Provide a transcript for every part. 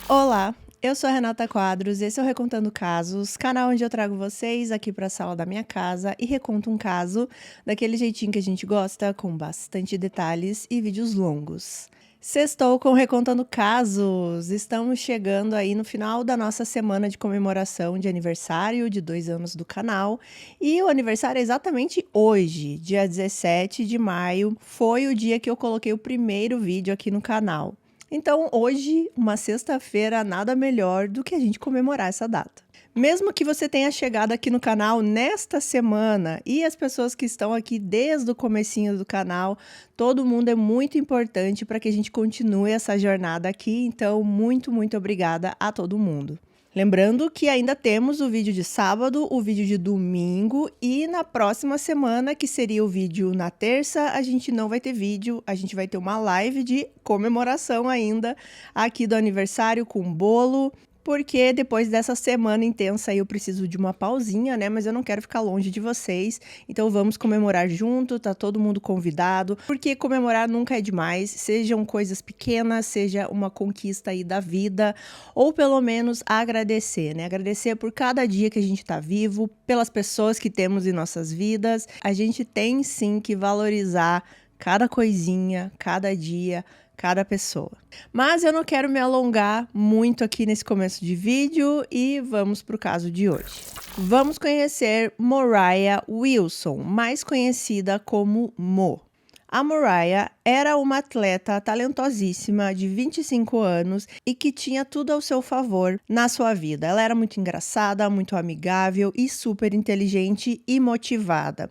Olá, eu sou a Renata Quadros, esse é o Recontando Casos, canal onde eu trago vocês aqui para a sala da minha casa e reconto um caso daquele jeitinho que a gente gosta, com bastante detalhes e vídeos longos. Sextou com Recontando Casos, estamos chegando aí no final da nossa semana de comemoração de aniversário de 2 anos do canal, e o aniversário é exatamente hoje, dia 17 de maio, foi o dia que eu coloquei o primeiro vídeo aqui no canal. Então, hoje, uma sexta-feira, nada melhor do que a gente comemorar essa data. Mesmo que você tenha chegado aqui no canal nesta semana e as pessoas que estão aqui desde o comecinho do canal, todo mundo é muito importante para que a gente continue essa jornada aqui. Então, muito obrigada a todo mundo. Lembrando que ainda temos o vídeo de sábado, o vídeo de domingo e na próxima semana, que seria o vídeo na terça, a gente não vai ter vídeo, a gente vai ter uma live de comemoração ainda aqui do aniversário com bolo. Porque depois dessa semana intensa aí eu preciso de uma pausinha, né? Mas eu não quero ficar longe de vocês. Então vamos comemorar junto, tá todo mundo convidado. Porque comemorar nunca é demais, sejam coisas pequenas, seja uma conquista aí da vida, ou pelo menos agradecer, né? Agradecer por cada dia que a gente tá vivo, pelas pessoas que temos em nossas vidas. A gente tem sim que valorizar cada coisinha, cada dia, cada pessoa. Mas eu não quero me alongar muito aqui nesse começo de vídeo e vamos para o caso de hoje. Vamos conhecer Moriah Wilson, mais conhecida como Mo. A Moriah era uma atleta talentosíssima de 25 anos e que tinha tudo ao seu favor na sua vida. Ela era muito engraçada, muito amigável e super inteligente e motivada.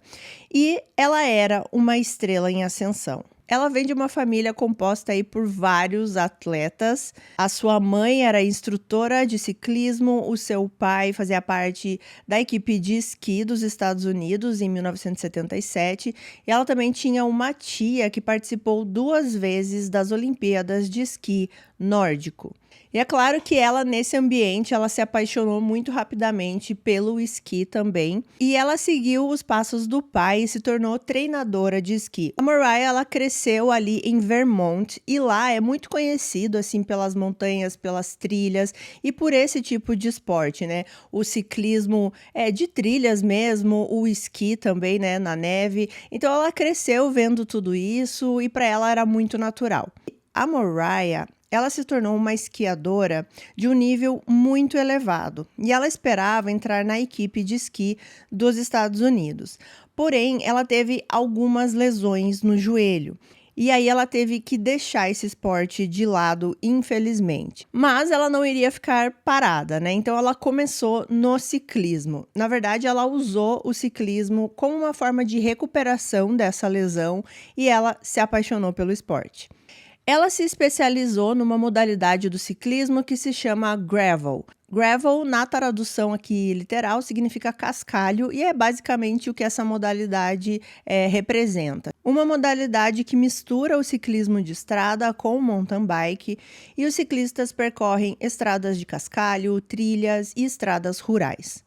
E ela era uma estrela em ascensão. Ela vem de uma família composta aí por vários atletas. A sua mãe era instrutora de ciclismo, o seu pai fazia parte da equipe de esqui dos Estados Unidos em 1977, e ela também tinha uma tia que participou 2 vezes das Olimpíadas de esqui nórdico. E é claro que ela, nesse ambiente, ela se apaixonou muito rapidamente pelo esqui também. E ela seguiu os passos do pai e se tornou treinadora de esqui. A Moriah, ela cresceu ali em Vermont e lá é muito conhecido, assim, pelas montanhas, pelas trilhas e por esse tipo de esporte, né? O ciclismo é de trilhas mesmo, o esqui também, né, na neve. Então ela cresceu vendo tudo isso e para ela era muito natural. A Moriah, ela se tornou uma esquiadora de um nível muito elevado e ela esperava entrar na equipe de esqui dos Estados Unidos. Porém, ela teve algumas lesões no joelho. E aí ela teve que deixar esse esporte de lado, infelizmente. Mas ela não iria ficar parada, né? Então ela começou no ciclismo. Na verdade, ela usou o ciclismo como uma forma de recuperação dessa lesão e ela se apaixonou pelo esporte. Ela se especializou numa modalidade do ciclismo que se chama gravel. Gravel, na tradução aqui literal, significa cascalho e é basicamente o que essa modalidade representa. Uma modalidade que mistura o ciclismo de estrada com o mountain bike, e os ciclistas percorrem estradas de cascalho, trilhas e estradas rurais.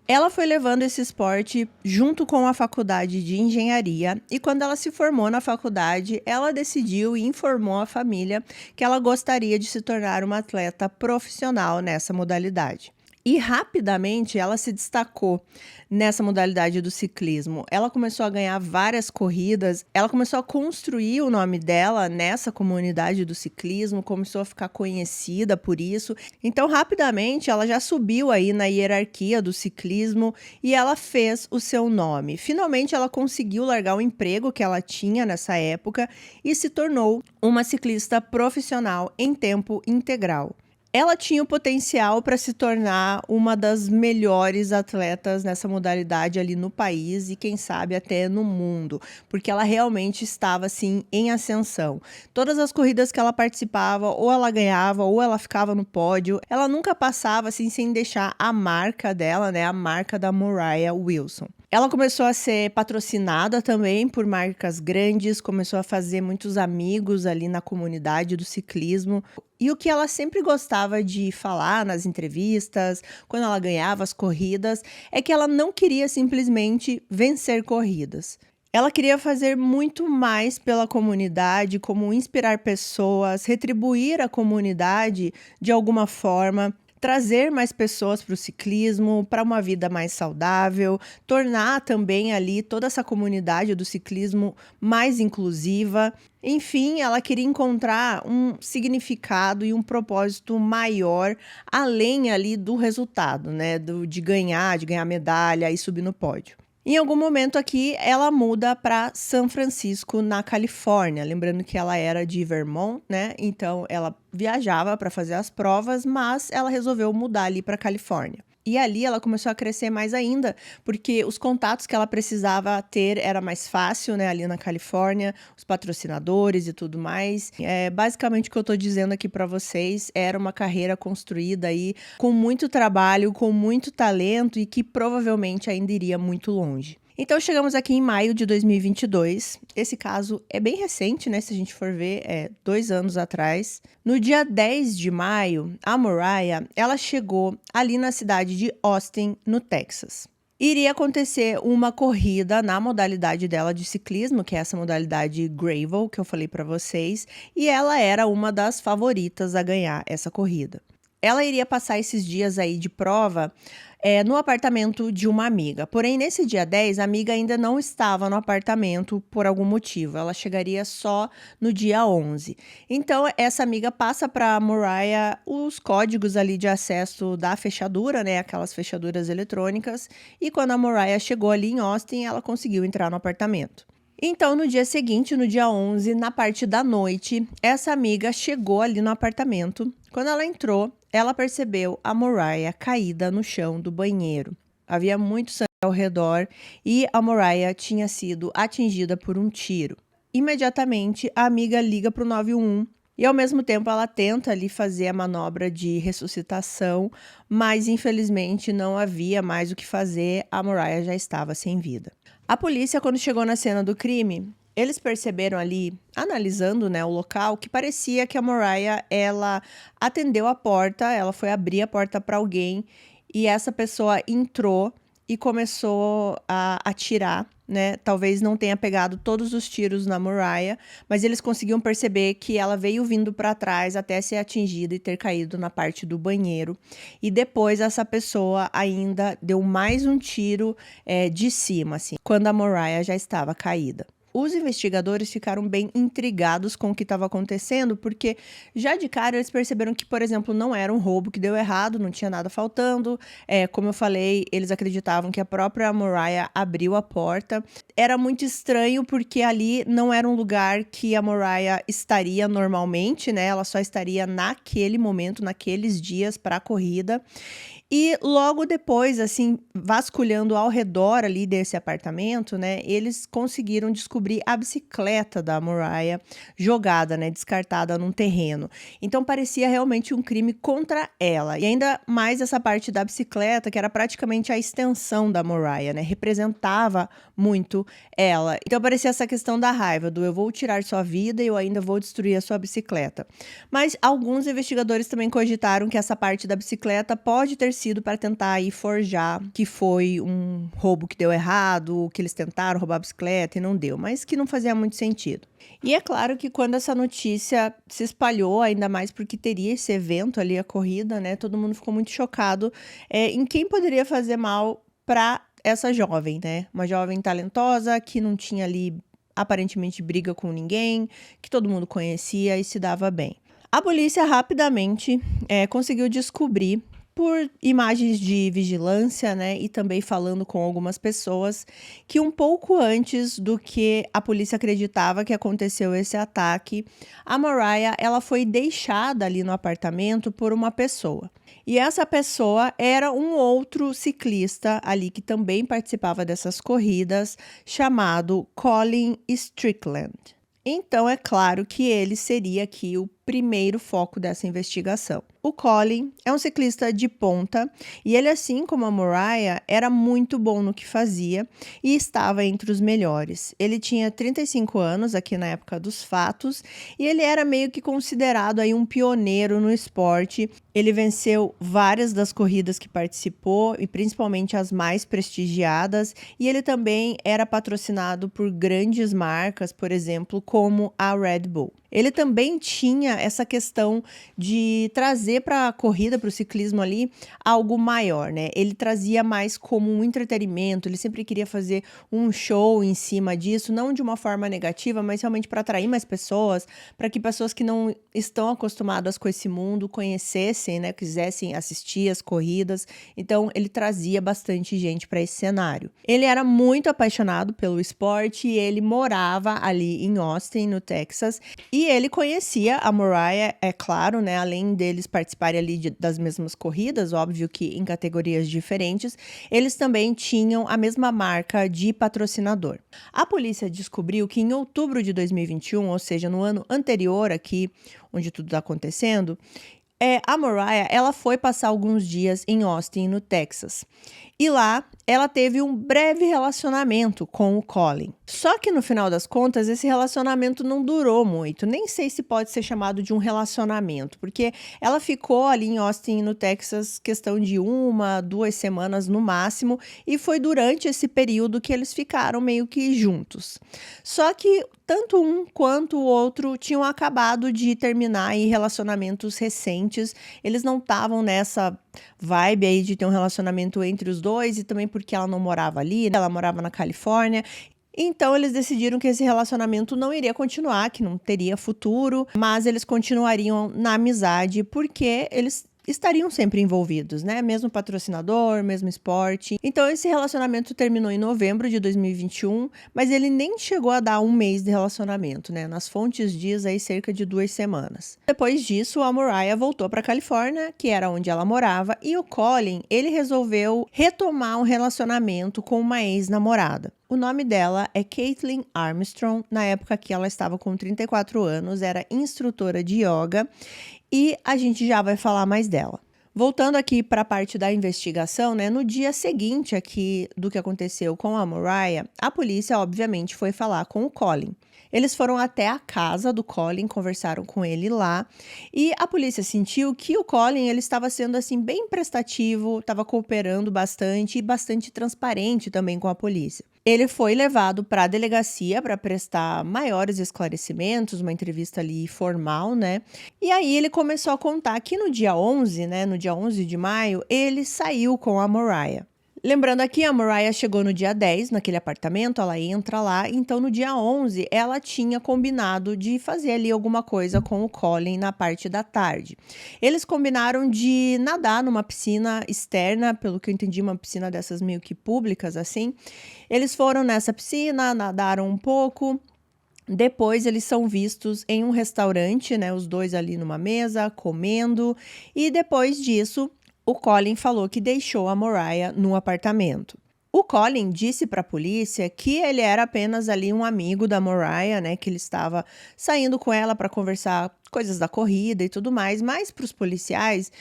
Ela foi levando esse esporte junto com a faculdade de engenharia e quando ela se formou na faculdade, ela decidiu e informou a família que ela gostaria de se tornar uma atleta profissional nessa modalidade. E rapidamente ela se destacou nessa modalidade do ciclismo. Ela começou a ganhar várias corridas, ela começou a construir o nome dela nessa comunidade do ciclismo, começou a ficar conhecida por isso. Então, rapidamente, ela já subiu aí na hierarquia do ciclismo e ela fez o seu nome. Finalmente, ela conseguiu largar o emprego que ela tinha nessa época e se tornou uma ciclista profissional em tempo integral. Ela tinha o potencial para se tornar uma das melhores atletas nessa modalidade ali no país e quem sabe até no mundo, porque ela realmente estava assim em ascensão. Todas as corridas que ela participava, ou ela ganhava ou ela ficava no pódio. Ela nunca passava assim sem deixar a marca dela, né, a marca da Moriah Wilson. Ela começou a ser patrocinada também por marcas grandes, começou a fazer muitos amigos ali na comunidade do ciclismo. E o que ela sempre gostava de falar nas entrevistas, quando ela ganhava as corridas, é que ela não queria simplesmente vencer corridas. Ela queria fazer muito mais pela comunidade, como inspirar pessoas, retribuir a comunidade de alguma forma, trazer mais pessoas para o ciclismo, para uma vida mais saudável, tornar também ali toda essa comunidade do ciclismo mais inclusiva. Enfim, ela queria encontrar um significado e um propósito maior, além ali do resultado, né? De ganhar medalha e subir no pódio. Em algum momento aqui, ela muda para São Francisco, na Califórnia. Lembrando que ela era de Vermont, né? Então, ela viajava para fazer as provas, mas ela resolveu mudar ali para Califórnia. E ali ela começou a crescer mais ainda, porque os contatos que ela precisava ter era mais fácil, né, ali na Califórnia, os patrocinadores e tudo mais. Basicamente o que eu tô dizendo aqui para vocês era uma carreira construída aí com muito trabalho, com muito talento e que provavelmente ainda iria muito longe. Então chegamos aqui em maio de 2022. Esse caso é bem recente, né? Se a gente for ver, 2 anos atrás. No dia 10 de maio, a Mariah, ela chegou ali na cidade de Austin, no Texas. Iria acontecer uma corrida na modalidade dela de ciclismo, que é essa modalidade gravel que eu falei para vocês, e ela era uma das favoritas a ganhar essa corrida. Ela iria passar esses dias aí de prova no apartamento de uma amiga. Porém, nesse dia 10, a amiga ainda não estava no apartamento por algum motivo. Ela chegaria só no dia 11. Então, essa amiga passa para a Mariah os códigos ali de acesso da fechadura, né? Aquelas fechaduras eletrônicas. E quando a Mariah chegou ali em Austin, ela conseguiu entrar no apartamento. Então, no dia seguinte, no dia 11, na parte da noite, essa amiga chegou ali no apartamento. Quando ela entrou, ela percebeu a Mariah caída no chão do banheiro. Havia muito sangue ao redor e a Mariah tinha sido atingida por um tiro. Imediatamente, a amiga liga para o 911 e, ao mesmo tempo, ela tenta ali fazer a manobra de ressuscitação, mas, infelizmente, não havia mais o que fazer, a Mariah já estava sem vida. A polícia, quando chegou na cena do crime, eles perceberam ali, analisando, né, o local, que parecia que a Mariah, ela atendeu a porta, ela foi abrir a porta para alguém e essa pessoa entrou e começou a atirar, né? Talvez não tenha pegado todos os tiros na Mariah, mas eles conseguiam perceber que ela veio vindo para trás até ser atingida e ter caído na parte do banheiro. E depois essa pessoa ainda deu mais um tiro de cima, assim, quando a Mariah já estava caída. Os investigadores ficaram bem intrigados com o que estava acontecendo, porque já de cara eles perceberam que, por exemplo, não era um roubo que deu errado, não tinha nada faltando. Como eu falei, eles acreditavam que a própria Mariah abriu a porta. Era muito estranho porque ali não era um lugar que a Mariah estaria normalmente, né? Ela só estaria naquele momento, naqueles dias para a corrida. E logo depois, assim, vasculhando ao redor ali desse apartamento, né, eles conseguiram descobrir a bicicleta da Mariah jogada, né, descartada num terreno. Então parecia realmente um crime contra ela. E ainda mais essa parte da bicicleta, que era praticamente a extensão da Mariah, né, representava muito ela. Então parecia essa questão da raiva, do eu vou tirar sua vida e eu ainda vou destruir a sua bicicleta. Mas alguns investigadores também cogitaram que essa parte da bicicleta pode ter sido para tentar aí forjar que foi um roubo que deu errado, que eles tentaram roubar a bicicleta e não deu, mas que não fazia muito sentido. E é claro que quando essa notícia se espalhou, ainda mais porque teria esse evento ali, a corrida, né, todo mundo ficou muito chocado em quem poderia fazer mal para essa jovem, né, uma jovem talentosa que não tinha ali aparentemente briga com ninguém, que todo mundo conhecia e se dava bem. A polícia rapidamente conseguiu descobrir por imagens de vigilância, né, e também falando com algumas pessoas, que um pouco antes do que a polícia acreditava que aconteceu esse ataque, a Mariah, ela foi deixada ali no apartamento por uma pessoa. E essa pessoa era um outro ciclista ali que também participava dessas corridas, chamado Colin Strickland. Então, é claro que ele seria aqui o primeiro foco dessa investigação. O Colin é um ciclista de ponta e ele, assim como a Mariah, era muito bom no que fazia e estava entre os melhores. Ele tinha 35 anos aqui na época dos fatos e ele era meio que considerado aí um pioneiro no esporte. Ele venceu várias das corridas que participou e principalmente as mais prestigiadas, e ele também era patrocinado por grandes marcas, por exemplo, como a Red Bull. Ele também tinha essa questão de trazer para a corrida, para o ciclismo ali, algo maior, né? Ele trazia mais como um entretenimento, ele sempre queria fazer um show em cima disso, não de uma forma negativa, mas realmente para atrair mais pessoas, para que pessoas que não estão acostumadas com esse mundo conhecessem, né? Quisessem assistir as corridas. Então, ele trazia bastante gente para esse cenário. Ele era muito apaixonado pelo esporte e ele morava ali em Austin, no Texas, e ele conhecia a Mariah, é claro, né? Além deles participarem ali das mesmas corridas, óbvio que em categorias diferentes, eles também tinham a mesma marca de patrocinador. A polícia descobriu que em outubro de 2021, ou seja, no ano anterior aqui, onde tudo está acontecendo, a Mariah, ela foi passar alguns dias em Austin, no Texas. E lá, ela teve um breve relacionamento com o Colin. Só que no final das contas, esse relacionamento não durou muito. Nem sei se pode ser chamado de um relacionamento, porque ela ficou ali em Austin, no Texas, questão de 1, 2 semanas no máximo, e foi durante esse período que eles ficaram meio que juntos. Só que tanto um quanto o outro tinham acabado de terminar em relacionamentos recentes. Eles não estavam nessa vibe aí de ter um relacionamento entre os dois, e também porque ela não morava ali, né? Ela morava na Califórnia. Então eles decidiram que esse relacionamento não iria continuar, que não teria futuro, mas eles continuariam na amizade porque eles estariam sempre envolvidos, né? Mesmo patrocinador, mesmo esporte. Então esse relacionamento terminou em novembro de 2021, mas ele nem chegou a dar um mês de relacionamento, né? Nas fontes diz aí cerca de 2 semanas. Depois disso, a Mariah voltou para Califórnia, que era onde ela morava, e o Colin, ele resolveu retomar um relacionamento com uma ex-namorada. O nome dela é Caitlin Armstrong. Na época que ela estava com 34 anos, era instrutora de yoga, e a gente já vai falar mais dela. Voltando aqui para a parte da investigação, né? No dia seguinte aqui do que aconteceu com a Mariah, a polícia obviamente foi falar com o Colin. Eles foram até a casa do Colin, conversaram com ele lá, e a polícia sentiu que o Colin ele estava sendo assim bem prestativo, estava cooperando bastante e bastante transparente também com a polícia. Ele foi levado para a delegacia para prestar maiores esclarecimentos, uma entrevista ali formal, né? E aí ele começou a contar que no dia 11, né, no dia 11 de maio, ele saiu com a Mariah. Lembrando aqui, a Mariah chegou no dia 10 naquele apartamento, ela entra lá, então no dia 11 ela tinha combinado de fazer ali alguma coisa com o Colin na parte da tarde. Eles combinaram de nadar numa piscina externa, pelo que eu entendi, uma piscina dessas meio que públicas assim. Eles foram nessa piscina, nadaram um pouco. Depois eles são vistos em um restaurante, né, os dois ali numa mesa, comendo, e depois disso o Colin falou que deixou a Mariah no apartamento. O Colin disse para a polícia que ele era apenas ali um amigo da Mariah, né, que ele estava saindo com ela para conversar coisas da corrida e tudo mais, mas para os policiais,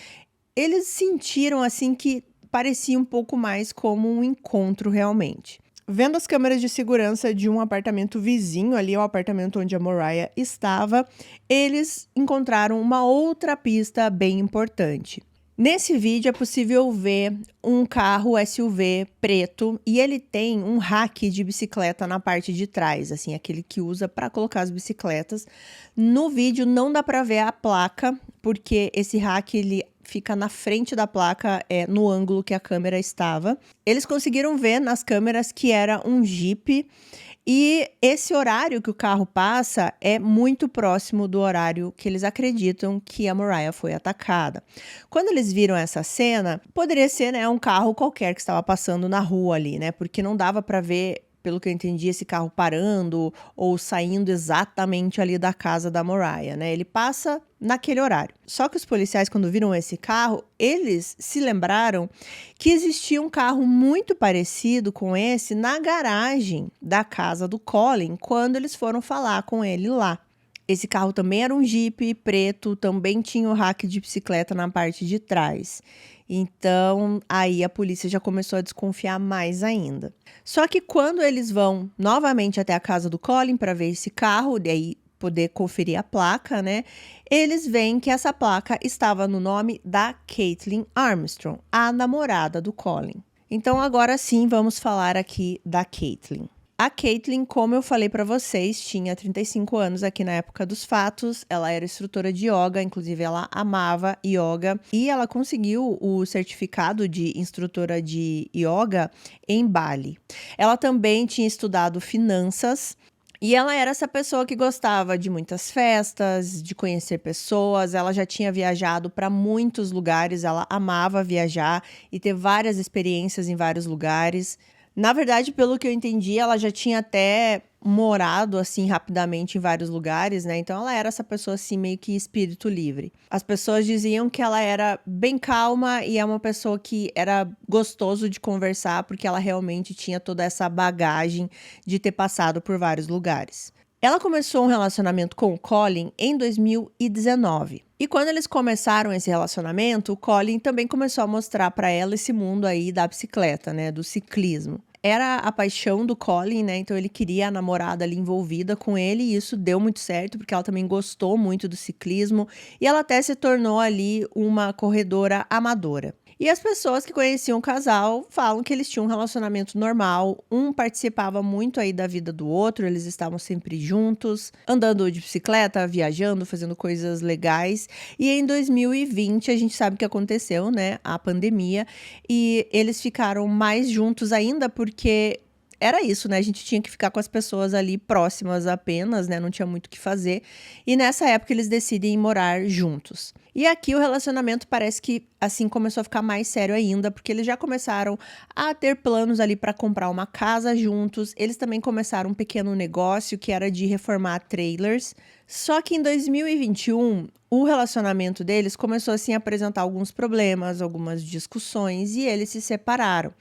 eles sentiram assim que parecia um pouco mais como um encontro realmente. Vendo as câmeras de segurança de um apartamento vizinho, ali o apartamento onde a Mariah estava, eles encontraram uma outra pista bem importante. Nesse vídeo é possível ver um carro SUV preto e ele tem um rack de bicicleta na parte de trás, assim, aquele que usa para colocar as bicicletas. No vídeo não dá para ver a placa, porque esse rack ele fica na frente da placa, no ângulo que a câmera estava. Eles conseguiram ver nas câmeras que era um Jeep. E esse horário que o carro passa é muito próximo do horário que eles acreditam que a Mariah foi atacada. Quando eles viram essa cena, poderia ser, né, um carro qualquer que estava passando na rua ali, né? Porque não dava para ver, pelo que eu entendi, esse carro parando ou saindo exatamente ali da casa da Mariah, né? Ele passa naquele horário. Só que os policiais, quando viram esse carro, eles se lembraram que existia um carro muito parecido com esse na garagem da casa do Colin, quando eles foram falar com ele lá. Esse carro também era um Jeep preto, também tinha o rack de bicicleta na parte de trás. Então, aí a polícia já começou a desconfiar mais ainda. Só que quando eles vão novamente até a casa do Colin para ver esse carro, daí poder conferir a placa, né? Eles veem que essa placa estava no nome da Caitlin Armstrong, a namorada do Colin. Então, agora sim, vamos falar aqui da Caitlin. A Caitlin, como eu falei para vocês, tinha 35 anos aqui na época dos fatos. Ela era instrutora de yoga, inclusive ela amava yoga. E ela conseguiu o certificado de instrutora de yoga em Bali. Ela também tinha estudado finanças. E ela era essa pessoa que gostava de muitas festas, de conhecer pessoas. Ela já tinha viajado para muitos lugares. Ela amava viajar e ter várias experiências em vários lugares. Na verdade, pelo que eu entendi, ela já tinha até morado assim rapidamente em vários lugares, né? Então ela era essa pessoa assim meio que espírito livre. As pessoas diziam que ela era bem calma e é uma pessoa que era gostoso de conversar porque ela realmente tinha toda essa bagagem de ter passado por vários lugares. Ela começou um relacionamento com o Colin em 2019. E quando eles começaram esse relacionamento, o Colin também começou a mostrar para ela esse mundo aí da bicicleta, né, do ciclismo. Era a paixão do Colin, né? Então ele queria a namorada ali envolvida com ele e isso deu muito certo, porque ela também gostou muito do ciclismo e ela até se tornou ali uma corredora amadora. E as pessoas que conheciam o casal falam que eles tinham um relacionamento normal, um participava muito aí da vida do outro, eles estavam sempre juntos, andando de bicicleta, viajando, fazendo coisas legais. E em 2020 a gente sabe o que aconteceu, né? A pandemia, e eles ficaram mais juntos ainda porque era isso, né? A gente tinha que ficar com as pessoas ali próximas apenas, né? Não tinha muito o que fazer. E nessa época eles decidem morar juntos. E aqui o relacionamento parece que assim começou a ficar mais sério ainda, porque eles já começaram a ter planos ali para comprar uma casa juntos. Eles também começaram um pequeno negócio que era de reformar trailers. Só que em 2021, o relacionamento deles começou assim a apresentar alguns problemas, algumas discussões e eles se separaram.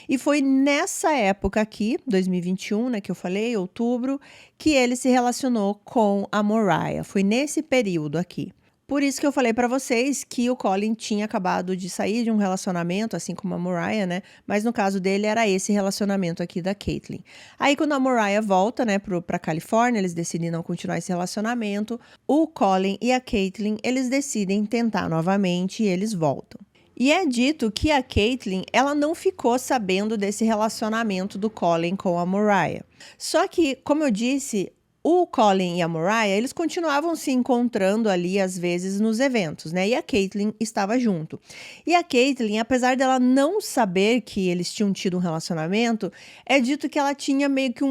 E foi nessa época aqui, 2021, né, que eu falei, outubro, que ele se relacionou com a Mariah. Foi nesse período aqui. Por isso que eu falei pra vocês que o Colin tinha acabado de sair de um relacionamento, assim como a Mariah, né? Mas no caso dele era esse relacionamento aqui da Caitlin. Aí quando a Mariah volta, né, pra Califórnia, eles decidem não continuar esse relacionamento. O Colin e a Caitlin, eles decidem tentar novamente e eles voltam. E é dito que a Caitlin, ela não ficou sabendo desse relacionamento do Colin com a Mariah. Só que, como eu disse, o Colin e a Mariah, eles continuavam se encontrando ali, às vezes, nos eventos, né? E a Caitlin estava junto. E a Caitlin, apesar dela não saber que eles tinham tido um relacionamento, é dito que ela tinha meio que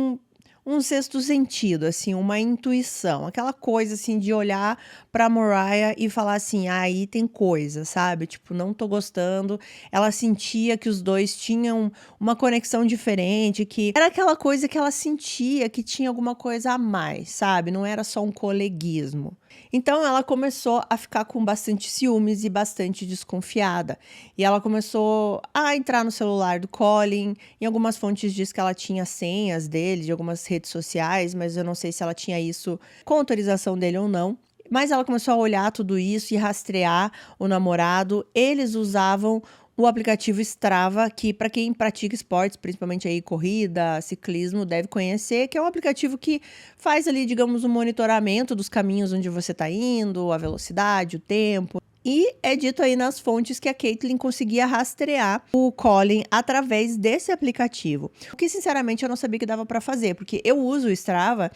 um sexto sentido, assim, uma intuição. Aquela coisa, assim, de olhar pra Mariah e falar assim, ah, aí tem coisa, sabe? Tipo, não tô gostando. Ela sentia que os dois tinham uma conexão diferente, que era aquela coisa que ela sentia que tinha alguma coisa a mais, sabe? Não era só um coleguismo. Então ela começou a ficar com bastante ciúmes e bastante desconfiada. E ela começou a entrar no celular do Colin. Em algumas fontes diz que ela tinha senhas dele, de algumas redes sociais, mas eu não sei se ela tinha isso com autorização dele ou não. Mas ela começou a olhar tudo isso e rastrear o namorado. Eles usavam o aplicativo Strava, que para quem pratica esportes, principalmente aí corrida, ciclismo, deve conhecer, que é um aplicativo que faz ali, digamos, um monitoramento dos caminhos onde você está indo, a velocidade, o tempo. E é dito aí nas fontes que a Caitlin conseguia rastrear o Colin através desse aplicativo. O que, sinceramente, eu não sabia que dava para fazer, porque eu uso o Strava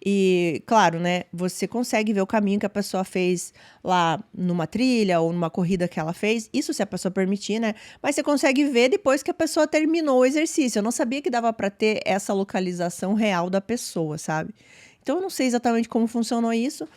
e, claro, né, você consegue ver o caminho que a pessoa fez lá numa trilha ou numa corrida que ela fez, isso se a pessoa permitir, né? Mas você consegue ver depois que a pessoa terminou o exercício. Eu não sabia que dava para ter essa localização real da pessoa, sabe? Então, eu não sei exatamente como funcionou isso,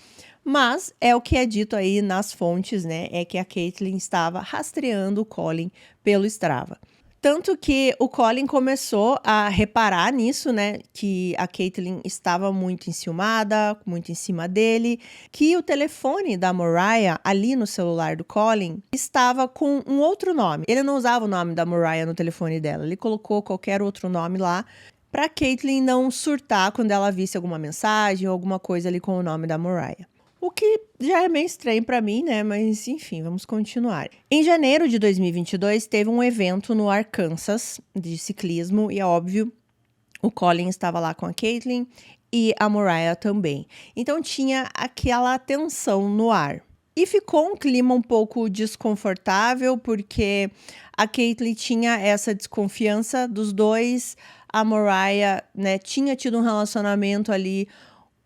mas é o que é dito aí nas fontes, né? É que a Caitlin estava rastreando o Colin pelo Strava. Tanto que o Colin começou a reparar nisso, né? Que a Caitlin estava muito enciumada, muito em cima dele. Que o telefone da Mariah, ali no celular do Colin, estava com um outro nome. Ele não usava o nome da Mariah no telefone dela. Ele colocou qualquer outro nome lá, pra Caitlyn não surtar quando ela visse alguma mensagem ou alguma coisa ali com o nome da Mariah. O que já é meio estranho pra mim, né? Mas enfim, vamos continuar. Em janeiro de 2022, teve um evento no Arkansas de ciclismo e é óbvio, o Colin estava lá com a Caitlyn e a Mariah também. Então tinha aquela tensão no ar. E ficou um clima um pouco desconfortável, porque a Caitlyn tinha essa desconfiança dos dois. A Mariah, né, tinha tido um relacionamento ali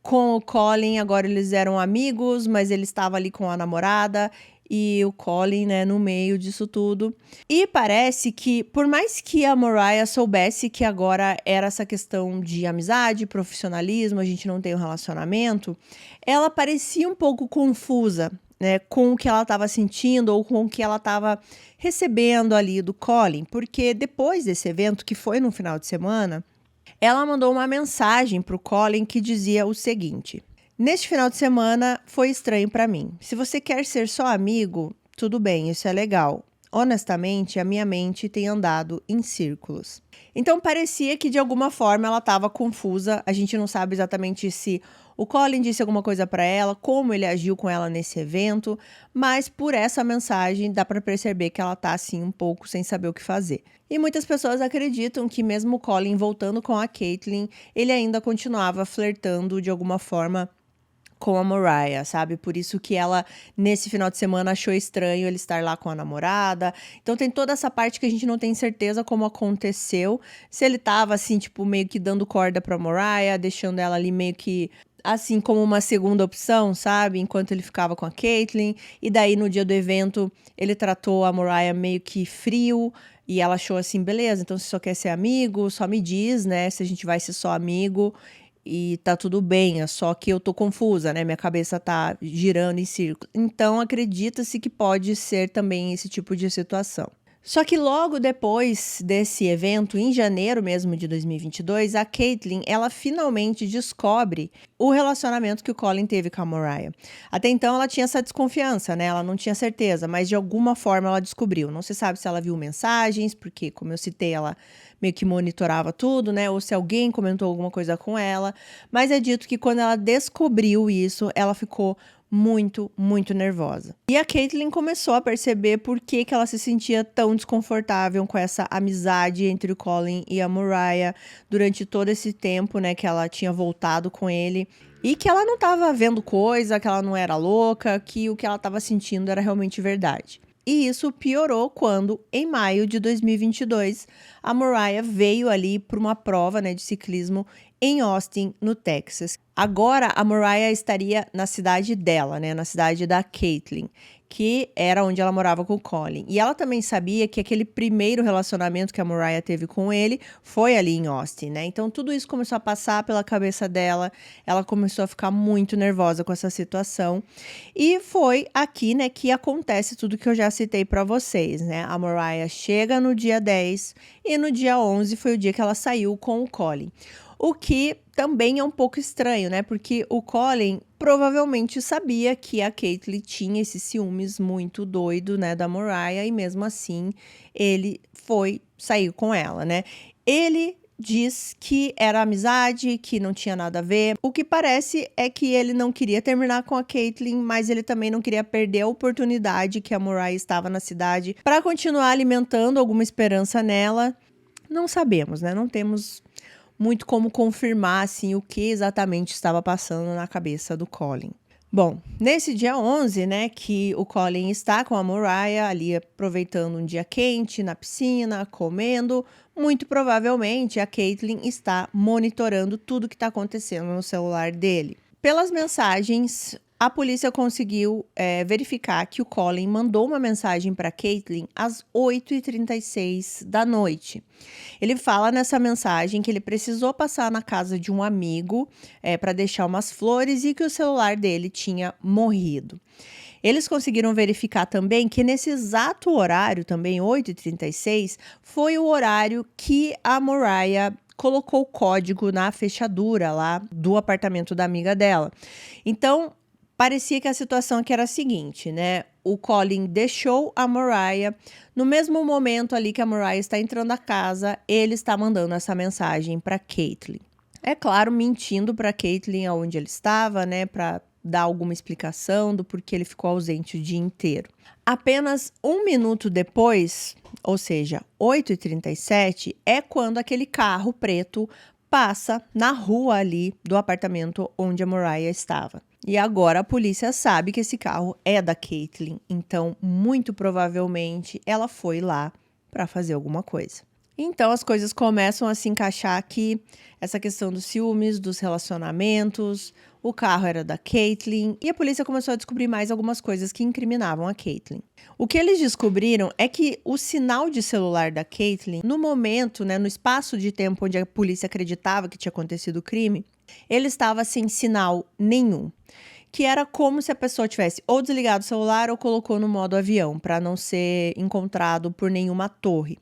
com o Colin, agora eles eram amigos, mas ele estava ali com a namorada e o Colin, né, no meio disso tudo. E parece que, por mais que a Mariah soubesse que agora era essa questão de amizade, profissionalismo, a gente não tem um relacionamento, ela parecia um pouco confusa, né, com o que ela estava sentindo ou com o que ela estava recebendo ali do Colin, porque depois desse evento, que foi no final de semana, ela mandou uma mensagem para o Colin que dizia o seguinte: neste final de semana foi estranho para mim. Se você quer ser só amigo, tudo bem, isso é legal. Honestamente, a minha mente tem andado em círculos. Então parecia que de alguma forma ela estava confusa. A gente não sabe exatamente se o Colin disse alguma coisa para ela, como ele agiu com ela nesse evento, mas por essa mensagem dá para perceber que ela tá assim um pouco sem saber o que fazer. E muitas pessoas acreditam que mesmo o Colin voltando com a Caitlyn, ele ainda continuava flertando de alguma forma com a Mariah, sabe? Por isso que ela, nesse final de semana, achou estranho ele estar lá com a namorada. Então tem toda essa parte que a gente não tem certeza como aconteceu. Se ele tava, assim, tipo, meio que dando corda pra Mariah, deixando ela ali meio que, assim, como uma segunda opção, sabe? Enquanto ele ficava com a Caitlyn. E daí, no dia do evento, ele tratou a Mariah meio que frio. E ela achou assim, beleza, então se só quer ser amigo, só me diz, né? Se a gente vai ser só amigo. E tá tudo bem, é só que eu tô confusa, né? Minha cabeça tá girando em círculo. Então, acredita-se que pode ser também esse tipo de situação. Só que logo depois desse evento, em janeiro mesmo de 2022, a Caitlyn, ela finalmente descobre o relacionamento que o Colin teve com a Mariah. Até então ela tinha essa desconfiança, né? Ela não tinha certeza, mas de alguma forma ela descobriu. Não se sabe se ela viu mensagens, porque, como eu citei, ela meio que monitorava tudo, né? Ou se alguém comentou alguma coisa com ela. Mas é dito que quando ela descobriu isso, ela ficou muito, muito nervosa. E a Caitlyn começou a perceber por que ela se sentia tão desconfortável com essa amizade entre o Colin e a Mariah durante todo esse tempo, né, que ela tinha voltado com ele. E que ela não estava vendo coisa, que ela não era louca, que o que ela estava sentindo era realmente verdade. E isso piorou quando, em maio de 2022, a Mariah veio ali para uma prova, né, de ciclismo em Austin, no Texas. Agora, a Mariah estaria na cidade dela, né, na cidade da Caitlyn, que era onde ela morava com o Colin. E ela também sabia que aquele primeiro relacionamento que a Mariah teve com ele foi ali em Austin, né? Então, tudo isso começou a passar pela cabeça dela. Ela começou a ficar muito nervosa com essa situação. E foi aqui, né, que acontece tudo que eu já citei para vocês, né? A Mariah chega no dia 10 e no dia 11 foi o dia que ela saiu com o Colin. O que também é um pouco estranho, né? Porque o Colin provavelmente sabia que a Caitlyn tinha esses ciúmes muito doido, né, da Mariah, e mesmo assim ele foi sair com ela, né? Ele diz que era amizade, que não tinha nada a ver. O que parece é que ele não queria terminar com a Caitlyn, mas ele também não queria perder a oportunidade que a Mariah estava na cidade para continuar alimentando alguma esperança nela. Não sabemos, né? Não temos muito como confirmar, assim, o que exatamente estava passando na cabeça do Colin. Bom, nesse dia 11, né, que o Colin está com a Mariah ali aproveitando um dia quente na piscina, comendo, muito provavelmente a Caitlyn está monitorando tudo que está acontecendo no celular dele. Pelas mensagens, a polícia conseguiu verificar que o Colin mandou uma mensagem para Caitlyn às 8h36 da noite. Ele fala nessa mensagem que ele precisou passar na casa de um amigo para deixar umas flores e que o celular dele tinha morrido. Eles conseguiram verificar também que nesse exato horário, também 8h36, foi o horário que a Mariah colocou o código na fechadura lá do apartamento da amiga dela. Então, parecia que a situação aqui era a seguinte, né? o Colin deixou a Mariah. No mesmo momento ali que a Mariah está entrando na casa, ele está mandando essa mensagem para Caitlyn. É claro, mentindo para Caitlyn aonde ele estava, né, para dar alguma explicação do porquê ele ficou ausente o dia inteiro. Apenas 1 minuto depois, ou seja, 8h37, é quando aquele carro preto passa na rua ali do apartamento onde a Mariah estava. E agora a polícia sabe que esse carro é da Caitlyn, então muito provavelmente ela foi lá para fazer alguma coisa. Então as coisas começam a se encaixar aqui, essa questão dos ciúmes, dos relacionamentos, o carro era da Caitlyn e a polícia começou a descobrir mais algumas coisas que incriminavam a Caitlyn. O que eles descobriram é que o sinal de celular da Caitlyn, no momento, né, no espaço de tempo onde a polícia acreditava que tinha acontecido o crime, ele estava sem sinal nenhum. Que era como se a pessoa tivesse ou desligado o celular ou colocou no modo avião, para não ser encontrado por nenhuma torre.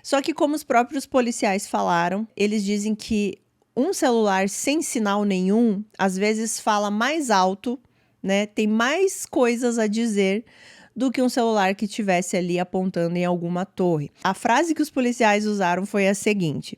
Só que como os próprios policiais falaram, eles dizem que um celular sem sinal nenhum, às vezes fala mais alto, né? Tem mais coisas a dizer do que um celular que estivesse ali apontando em alguma torre. A frase que os policiais usaram foi a seguinte: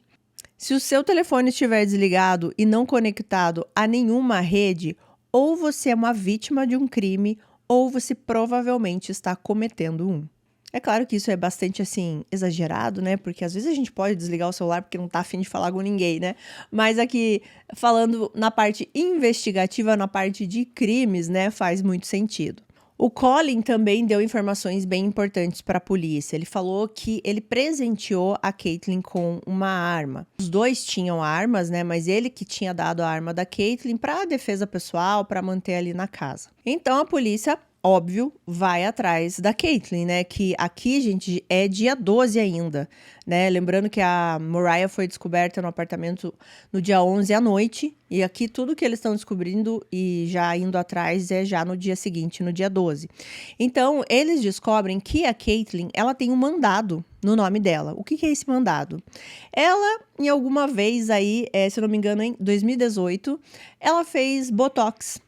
se o seu telefone estiver desligado e não conectado a nenhuma rede, ou você é uma vítima de um crime, ou você provavelmente está cometendo um. É claro que isso é bastante, assim, exagerado, né? Porque às vezes a gente pode desligar o celular porque não tá afim de falar com ninguém, né? Mas aqui, falando na parte investigativa, na parte de crimes, né? Faz muito sentido. O Colin também deu informações bem importantes para a polícia. Ele falou que ele presenteou a Caitlyn com uma arma. Os dois tinham armas, né? Mas ele que tinha dado a arma da Caitlyn para defesa pessoal, para manter ali na casa. Então a polícia, óbvio, vai atrás da Caitlyn, né? Que aqui, gente, é dia 12 ainda, né? Lembrando que a Mariah foi descoberta no apartamento no dia 11 à noite. E aqui tudo que eles estão descobrindo e já indo atrás é já no dia seguinte, no dia 12. Então, eles descobrem que a Caitlyn, ela tem um mandado no nome dela. O que é esse mandado? Ela, em alguma vez aí, se eu não me engano, em 2018, ela fez Botox.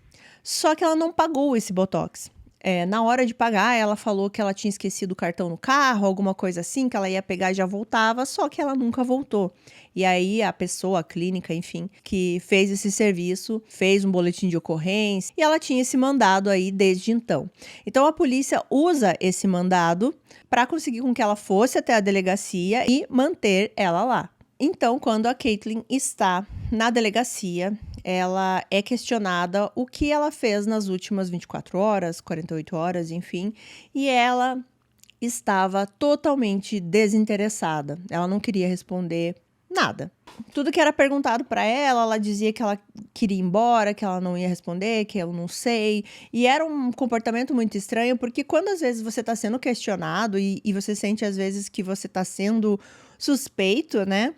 Só que ela não pagou esse Botox. Na hora de pagar, ela falou que ela tinha esquecido o cartão no carro, alguma coisa assim, que ela ia pegar e já voltava, só que ela nunca voltou. E aí a pessoa, a clínica, enfim, que fez esse serviço, fez um boletim de ocorrência e ela tinha esse mandado aí desde então. Então a polícia usa esse mandado para conseguir com que ela fosse até a delegacia e manter ela lá. Então, quando a Caitlyn está na delegacia, ela é questionada o que ela fez nas últimas 24 horas, 48 horas, enfim, e ela estava totalmente desinteressada. Ela não queria responder nada. Tudo que era perguntado para ela, ela dizia que ela queria ir embora, que ela não ia responder, que eu não sei. E era um comportamento muito estranho, porque quando às vezes você está sendo questionado e você sente às vezes que você está sendo suspeito, né?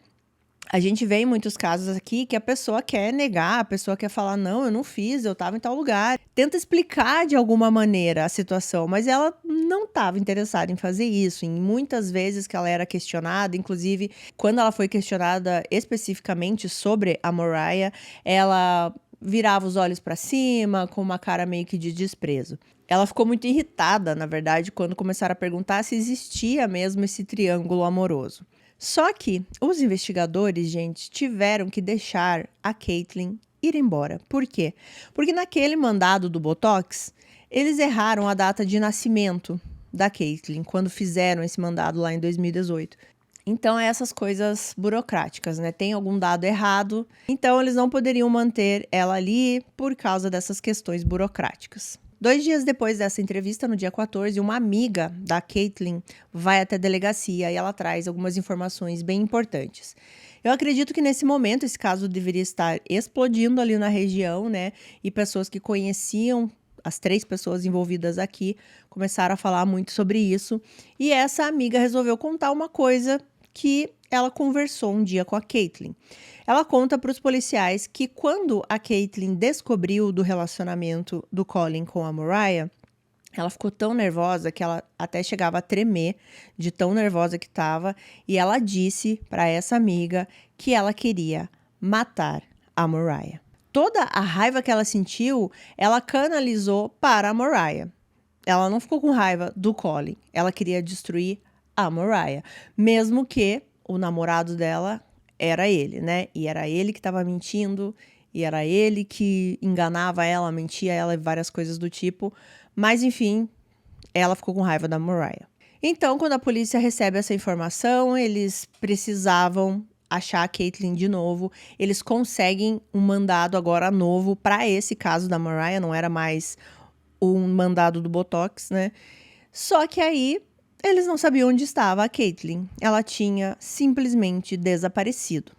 A gente vê em muitos casos aqui que a pessoa quer negar, a pessoa quer falar, não, eu não fiz, eu estava em tal lugar. Tenta explicar de alguma maneira a situação, mas ela não estava interessada em fazer isso. Em muitas vezes que ela era questionada, inclusive quando ela foi questionada especificamente sobre a Mariah, ela virava os olhos para cima, com uma cara meio que de desprezo. Ela ficou muito irritada, na verdade, quando começaram a perguntar se existia mesmo esse triângulo amoroso. Só que os investigadores, gente, tiveram que deixar a Caitlyn ir embora. Por quê? Porque naquele mandado do Botox, eles erraram a data de nascimento da Caitlyn, quando fizeram esse mandado lá em 2018. Então, é essas coisas burocráticas, né? Tem algum dado errado, então eles não poderiam manter ela ali por causa dessas questões burocráticas. 2 dias depois dessa entrevista, no dia 14, uma amiga da Caitlyn vai até a delegacia e ela traz algumas informações bem importantes. Eu acredito que nesse momento esse caso deveria estar explodindo ali na região, né? E pessoas que conheciam as 3 pessoas envolvidas aqui começaram a falar muito sobre isso. E essa amiga resolveu contar uma coisa que ela conversou um dia com a Caitlyn. Ela conta para os policiais que quando a Caitlyn descobriu do relacionamento do Colin com a Mariah, ela ficou tão nervosa que ela até chegava a tremer de tão nervosa que estava. E ela disse para essa amiga que ela queria matar a Mariah. Toda a raiva que ela sentiu, ela canalizou para a Mariah. ela não ficou com raiva do Colin. Ela queria destruir a Mariah. Mesmo que o namorado dela era ele, né? E era ele que estava mentindo. E era ele que enganava ela, mentia ela e várias coisas do tipo. Mas, enfim, ela ficou com raiva da Mariah. Então, quando a polícia recebe essa informação, eles precisavam achar a Caitlyn de novo. Eles conseguem um mandado agora novo para esse caso da Mariah. Não era mais um mandado do Botox, né? Só que aí eles não sabiam onde estava a Caitlyn. Ela tinha simplesmente desaparecido.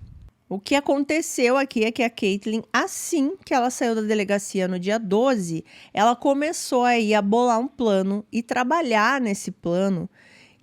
O que aconteceu aqui é que a Caitlyn, assim que ela saiu da delegacia no dia 12, ela começou aí a bolar um plano e trabalhar nesse plano,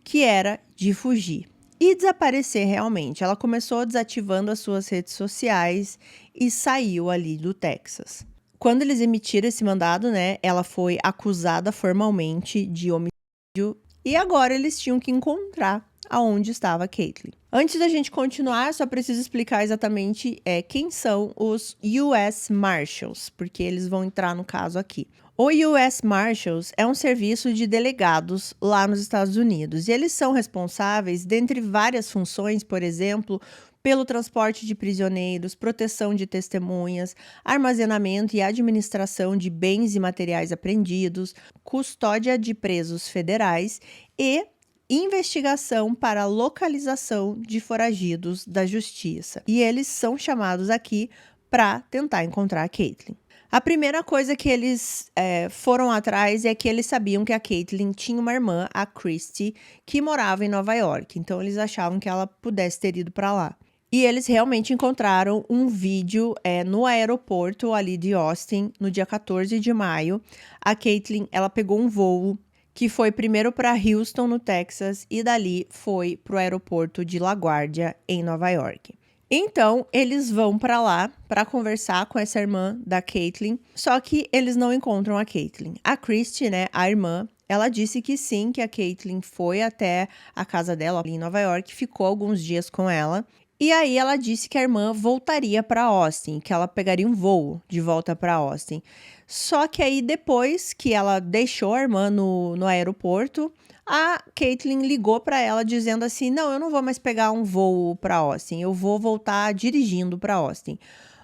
que era de fugir e desaparecer realmente. Ela começou desativando as suas redes sociais e saiu ali do Texas. Quando eles emitiram esse mandado, né, ela foi acusada formalmente de homicídio e agora eles tinham que encontrar aonde estava a Caitlyn. Antes da gente continuar, só preciso explicar exatamente quem são os US Marshals, porque eles vão entrar no caso aqui. O US Marshals é um serviço de delegados lá nos Estados Unidos e eles são responsáveis, dentre várias funções, por exemplo, pelo transporte de prisioneiros, proteção de testemunhas, armazenamento e administração de bens e materiais apreendidos, custódia de presos federais e investigação para localização de foragidos da justiça. E eles são chamados aqui para tentar encontrar a Caitlyn. A primeira coisa que eles foram atrás é que eles sabiam que a Caitlyn tinha uma irmã, a Christy, que morava em Nova York. Então, eles achavam que ela pudesse ter ido para lá. E eles realmente encontraram um vídeo no aeroporto ali de Austin, no dia 14 de maio. A Caitlyn, ela pegou um voo que foi primeiro para Houston, no Texas, e dali foi para o aeroporto de LaGuardia, em Nova York. Então, eles vão para lá para conversar com essa irmã da Caitlyn, só que eles não encontram a Caitlyn. A Christy, né, a irmã, ela disse que sim, que a Caitlyn foi até a casa dela em Nova York, ficou alguns dias com ela. E aí ela disse que a irmã voltaria para Austin, que ela pegaria um voo de volta para Austin. Só que aí depois que ela deixou a irmã no aeroporto, a Caitlyn ligou para ela dizendo assim: não, eu não vou mais pegar um voo para Austin, eu vou voltar dirigindo para Austin.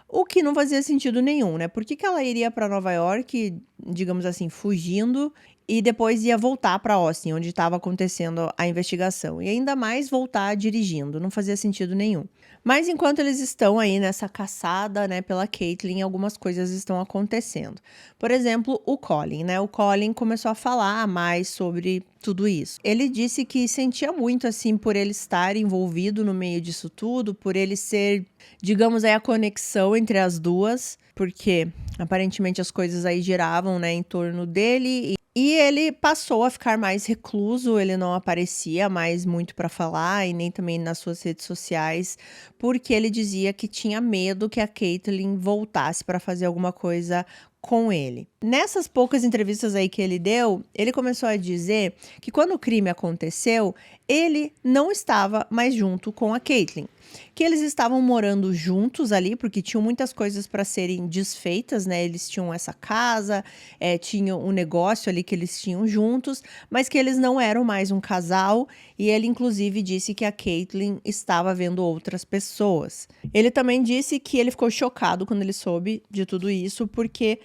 O que não fazia sentido nenhum, né? Por que ela iria para Nova York, digamos assim, fugindo, e depois ia voltar para Austin, onde estava acontecendo a investigação? E ainda mais voltar dirigindo, não fazia sentido nenhum. Mas enquanto eles estão aí nessa caçada, né, pela Caitlyn, algumas coisas estão acontecendo. Por exemplo, o Colin, né? O Colin começou a falar mais sobre tudo isso. Ele disse que sentia muito, assim, por ele estar envolvido no meio disso tudo, por ele ser, digamos aí, a conexão entre as duas, porque aparentemente as coisas aí giravam, né, em torno dele. E ele passou a ficar mais recluso, ele não aparecia mais muito para falar e nem também nas suas redes sociais, porque ele dizia que tinha medo que a Caitlyn voltasse para fazer alguma coisa com ele. Nessas poucas entrevistas aí que ele deu, ele começou a dizer que quando o crime aconteceu, ele não estava mais junto com a Caitlyn, que eles estavam morando juntos ali, porque tinham muitas coisas para serem desfeitas, né? Eles tinham essa casa, tinham um negócio ali que eles tinham juntos, mas que eles não eram mais um casal, e ele inclusive disse que a Caitlyn estava vendo outras pessoas. Ele também disse que ele ficou chocado quando ele soube de tudo isso, porque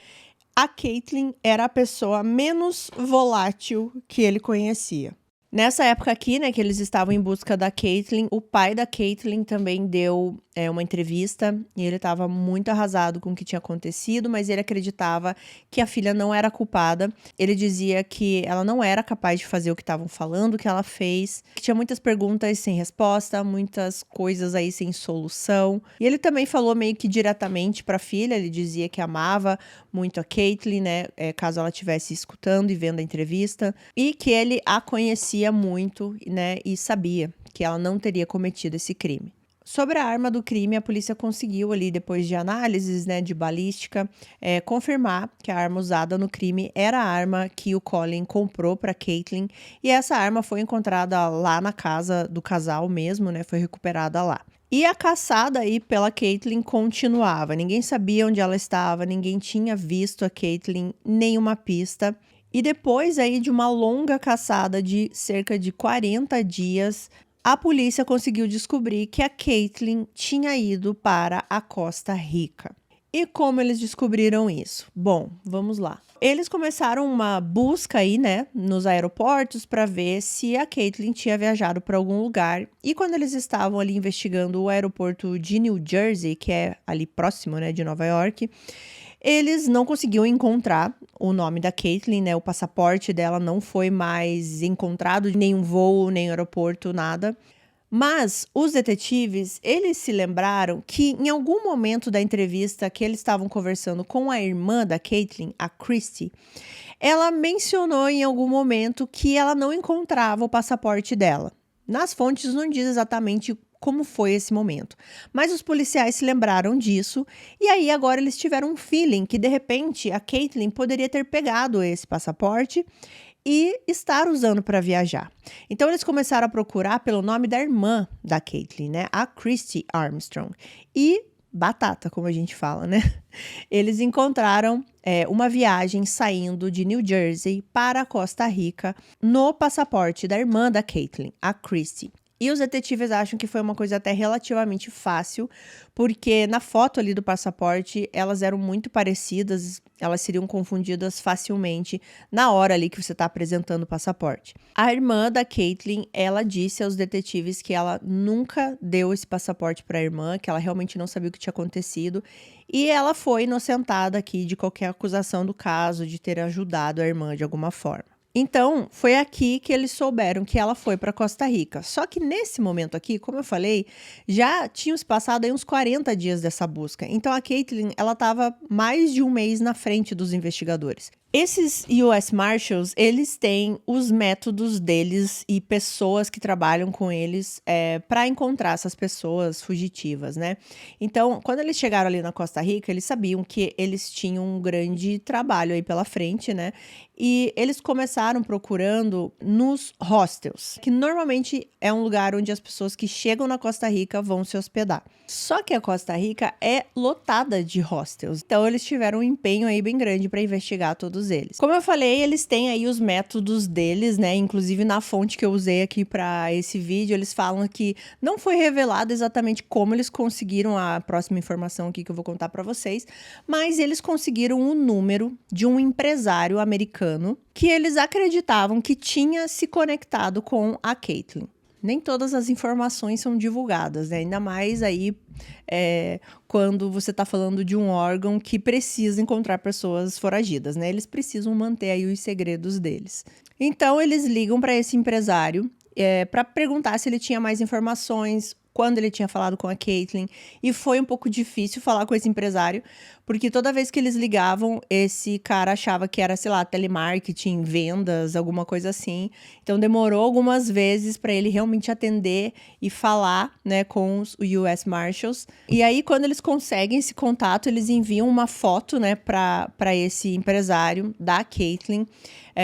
a Caitlyn era a pessoa menos volátil que ele conhecia. Nessa época aqui, né, que eles estavam em busca da Caitlyn, o pai da Caitlyn também deu uma entrevista e ele estava muito arrasado com o que tinha acontecido, mas ele acreditava que a filha não era culpada. Ele dizia que ela não era capaz de fazer o que estavam falando que ela fez, que tinha muitas perguntas sem resposta, muitas coisas aí sem solução. E ele também falou meio que diretamente para a filha, ele dizia que amava muito a Caitlyn, né, caso ela estivesse escutando e vendo a entrevista, e que ele a conhecia muito, né, e sabia que ela não teria cometido esse crime. Sobre a arma do crime, a polícia conseguiu ali, depois de análises, né, de balística, confirmar que a arma usada no crime era a arma que o Colin comprou para Caitlyn, e essa arma foi encontrada lá na casa do casal mesmo, né, foi recuperada lá. E a caçada aí pela Caitlyn continuava, ninguém sabia onde ela estava, ninguém tinha visto a Caitlyn, nenhuma pista. E depois aí de uma longa caçada de cerca de 40 dias, a polícia conseguiu descobrir que a Caitlyn tinha ido para a Costa Rica. E como eles descobriram isso? Bom, vamos lá. Eles começaram uma busca aí, né, nos aeroportos para ver se a Caitlyn tinha viajado para algum lugar. E quando eles estavam ali investigando o aeroporto de New Jersey, que é ali próximo, né, de Nova York, eles não conseguiam encontrar o nome da Caitlyn, né? O passaporte dela não foi mais encontrado, nenhum voo, nem aeroporto, nada. Mas os detetives, eles se lembraram que em algum momento da entrevista que eles estavam conversando com a irmã da Caitlyn, a Christy, ela mencionou em algum momento que ela não encontrava o passaporte dela. Nas fontes não diz exatamente como foi esse momento, mas os policiais se lembraram disso e aí agora eles tiveram um feeling que de repente a Caitlyn poderia ter pegado esse passaporte e estar usando para viajar. Então eles começaram a procurar pelo nome da irmã da Caitlyn, né? A Christy Armstrong. E batata, como a gente fala, né? Eles encontraram uma viagem saindo de New Jersey para a Costa Rica no passaporte da irmã da Caitlyn, a Christy. E os detetives acham que foi uma coisa até relativamente fácil, porque na foto ali do passaporte, elas eram muito parecidas, elas seriam confundidas facilmente na hora ali que você está apresentando o passaporte. A irmã da Caitlyn, ela disse aos detetives que ela nunca deu esse passaporte para a irmã, que ela realmente não sabia o que tinha acontecido, e ela foi inocentada aqui de qualquer acusação do caso, de ter ajudado a irmã de alguma forma. Então, foi aqui que eles souberam que ela foi para Costa Rica. Só que nesse momento aqui, como eu falei, já tinham se passado aí uns 40 dias dessa busca. Então, a Caitlyn, ela estava mais de um mês na frente dos investigadores. Esses US Marshals, eles têm os métodos deles e pessoas que trabalham com eles para encontrar essas pessoas fugitivas, né? Então, quando eles chegaram ali na Costa Rica, eles sabiam que eles tinham um grande trabalho aí pela frente, né? E eles começaram procurando nos hostels, que normalmente é um lugar onde as pessoas que chegam na Costa Rica vão se hospedar. Só que a Costa Rica é lotada de hostels, então eles tiveram um empenho aí bem grande para investigar todos eles. Como eu falei, eles têm aí os métodos deles, né? Inclusive na fonte que eu usei aqui para esse vídeo, eles falam que não foi revelado exatamente como eles conseguiram a próxima informação aqui que eu vou contar para vocês, mas eles conseguiram o número de um empresário americano que eles acreditavam que tinha se conectado com a Caitlyn. Nem todas as informações são divulgadas, né? Ainda mais aí quando você está falando de um órgão que precisa encontrar pessoas foragidas, né? Eles precisam manter aí os segredos deles. Então, eles ligam para esse empresário para perguntar se ele tinha mais informações, quando ele tinha falado com a Caitlyn, e foi um pouco difícil falar com esse empresário, porque toda vez que eles ligavam, esse cara achava que era, sei lá, telemarketing, vendas, alguma coisa assim. Então demorou algumas vezes para ele realmente atender e falar, né, com os US Marshals. E aí, quando eles conseguem esse contato, eles enviam uma foto, né, para esse empresário da Caitlyn,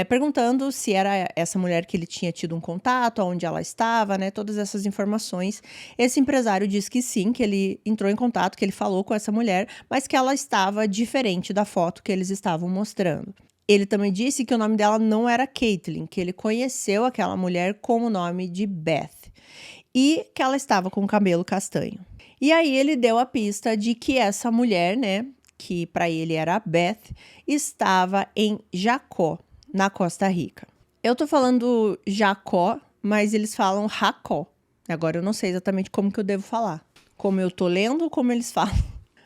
perguntando se era essa mulher que ele tinha tido um contato, onde ela estava, né, todas essas informações. Esse empresário diz que sim, que ele entrou em contato, que ele falou com essa mulher, mas que ela estava diferente da foto que eles estavam mostrando. Ele também disse que o nome dela não era Caitlyn, que ele conheceu aquela mulher com o nome de Beth e que ela estava com cabelo castanho. E aí ele deu a pista de que essa mulher, né, que para ele era a Beth, estava em Jacó, na Costa Rica. Eu tô falando Jacó, mas eles falam Racó. Agora eu não sei exatamente como que eu devo falar. Como eu tô lendo ou como eles falam?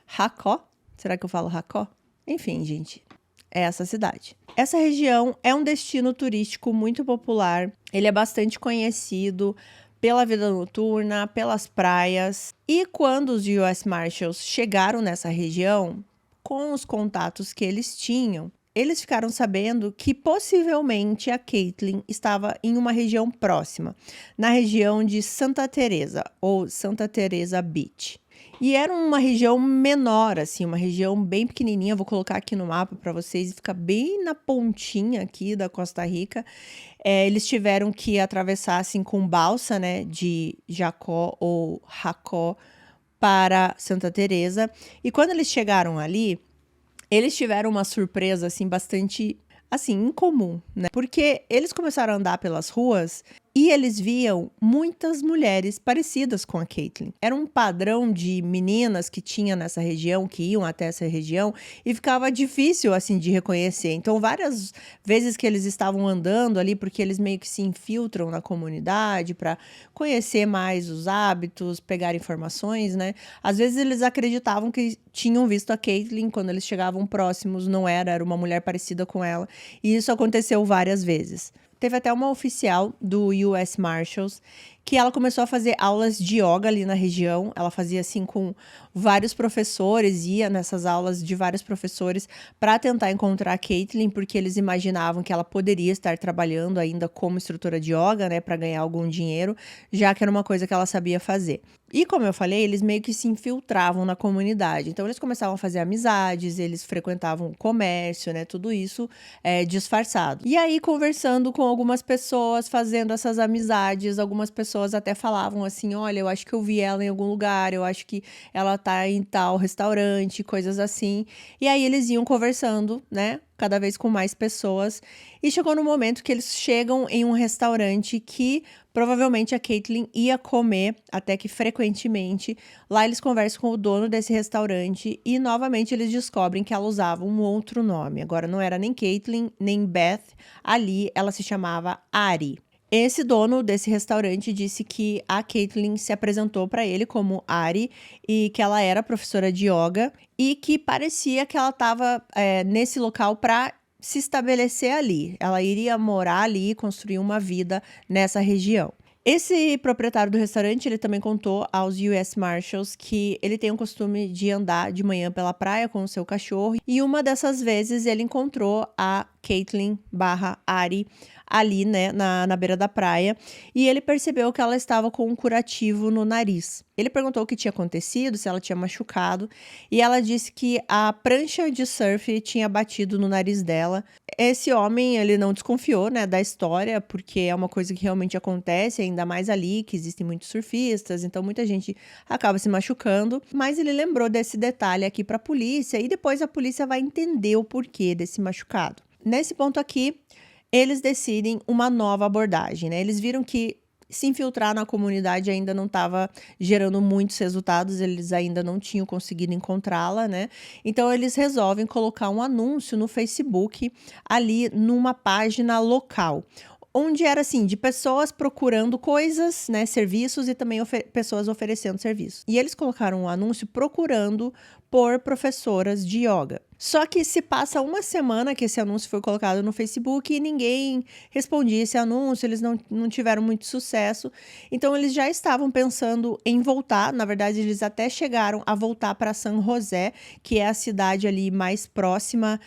Racó? Será que eu falo Racó? Enfim, gente, é essa cidade. Essa região é um destino turístico muito popular. Ele é bastante conhecido pela vida noturna, pelas praias. E quando os US Marshals chegaram nessa região, com os contatos que eles tinham, eles ficaram sabendo que possivelmente a Caitlyn estava em uma região próxima, na região de Santa Teresa, ou Santa Teresa Beach. E era uma região menor, assim, uma região bem pequenininha. Vou colocar aqui no mapa para vocês, fica bem na pontinha aqui da Costa Rica. Eles tiveram que atravessar, assim, com balsa, né, de Jacó ou Racó para Santa Teresa. E quando eles chegaram ali, eles tiveram uma surpresa, assim, bastante assim, incomum, né? Porque eles começaram a andar pelas ruas e eles viam muitas mulheres parecidas com a Caitlyn. Era um padrão de meninas que tinha nessa região, que iam até essa região, e ficava difícil, assim, de reconhecer. Então, várias vezes que eles estavam andando ali, porque eles meio que se infiltram na comunidade para conhecer mais os hábitos, pegar informações, né? Às vezes eles acreditavam que tinham visto a Caitlyn, quando eles chegavam próximos, não era uma mulher parecida com ela. E isso aconteceu várias vezes. Teve até uma oficial do US Marshals que ela começou a fazer aulas de yoga ali na região. Ela fazia assim com vários professores, ia nessas aulas de vários professores para tentar encontrar a Caitlyn, porque eles imaginavam que ela poderia estar trabalhando ainda como instrutora de yoga, né, para ganhar algum dinheiro, já que era uma coisa que ela sabia fazer. E como eu falei, eles meio que se infiltravam na comunidade. Então eles começavam a fazer amizades, eles frequentavam o comércio, né? Tudo isso disfarçado. E aí, conversando com algumas pessoas, fazendo essas amizades, algumas pessoas até falavam assim: olha, eu acho que eu vi ela em algum lugar, eu acho que ela tá em tal restaurante, coisas assim. E aí eles iam conversando, né? Cada vez com mais pessoas. E chegou no momento que eles chegam em um restaurante que provavelmente a Caitlyn ia comer, até que frequentemente. Lá eles conversam com o dono desse restaurante e novamente eles descobrem que ela usava um outro nome. Agora não era nem Caitlyn, nem Beth. Ali ela se chamava Ari. Esse dono desse restaurante disse que a Caitlyn se apresentou para ele como Ari e que ela era professora de yoga e que parecia que ela estava nesse local para se estabelecer ali. Ela iria morar ali e construir uma vida nessa região. Esse proprietário do restaurante, ele também contou aos US Marshals que ele tem o costume de andar de manhã pela praia com o seu cachorro e uma dessas vezes ele encontrou a Caitlyn/Ari ali, né, na beira da praia, e ele percebeu que ela estava com um curativo no nariz. Ele perguntou o que tinha acontecido, se ela tinha machucado, e ela disse que a prancha de surf tinha batido no nariz dela. Esse homem, ele não desconfiou, né, da história, porque é uma coisa que realmente acontece, ainda mais ali, que existem muitos surfistas, então muita gente acaba se machucando, mas ele lembrou desse detalhe aqui para a polícia, e depois a polícia vai entender o porquê desse machucado. Nesse ponto aqui, eles decidem uma nova abordagem, né? Eles viram que se infiltrar na comunidade ainda não estava gerando muitos resultados, eles ainda não tinham conseguido encontrá-la, né? Então eles resolvem colocar um anúncio no Facebook ali numa página local, onde era assim, de pessoas procurando coisas, né, serviços e também pessoas oferecendo serviços. E eles colocaram um anúncio procurando por professoras de yoga. Só que se passa uma semana que esse anúncio foi colocado no Facebook e ninguém respondia esse anúncio, eles não tiveram muito sucesso. Então eles já estavam pensando em voltar, na verdade eles até chegaram a voltar para San José, que é a cidade ali mais próxima,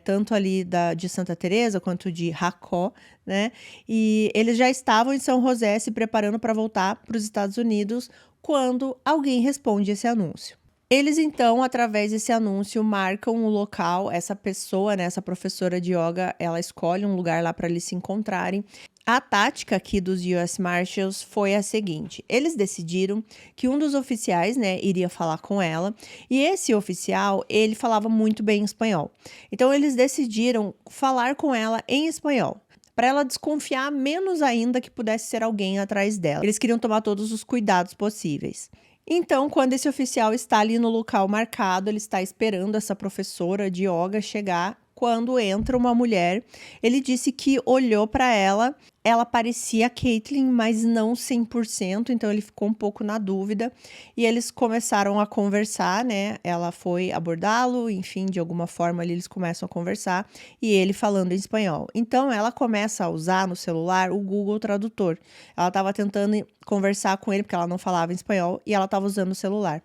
tanto ali de Santa Teresa quanto de Jacó, né? E eles já estavam em São José se preparando para voltar para os Estados Unidos quando alguém responde esse anúncio. Eles, então, através desse anúncio, marcam o local, essa pessoa, né, essa professora de yoga, ela escolhe um lugar lá para eles se encontrarem. A tática aqui dos US Marshals foi a seguinte: eles decidiram que um dos oficiais, né, iria falar com ela, e esse oficial, ele falava muito bem espanhol. Então, eles decidiram falar com ela em espanhol, para ela desconfiar menos ainda que pudesse ser alguém atrás dela. Eles queriam tomar todos os cuidados possíveis. Então, quando esse oficial está ali no local marcado, ele está esperando essa professora de yoga chegar. Quando entra uma mulher, ele disse que olhou para ela, ela parecia a Caitlyn, mas não 100%, então ele ficou um pouco na dúvida. E eles começaram a conversar, né? Ela foi abordá-lo, enfim, de alguma forma ali eles começam a conversar, e ele falando em espanhol. Então ela começa a usar no celular o Google Tradutor. Ela estava tentando conversar com ele, porque ela não falava em espanhol, e ela estava usando o celular.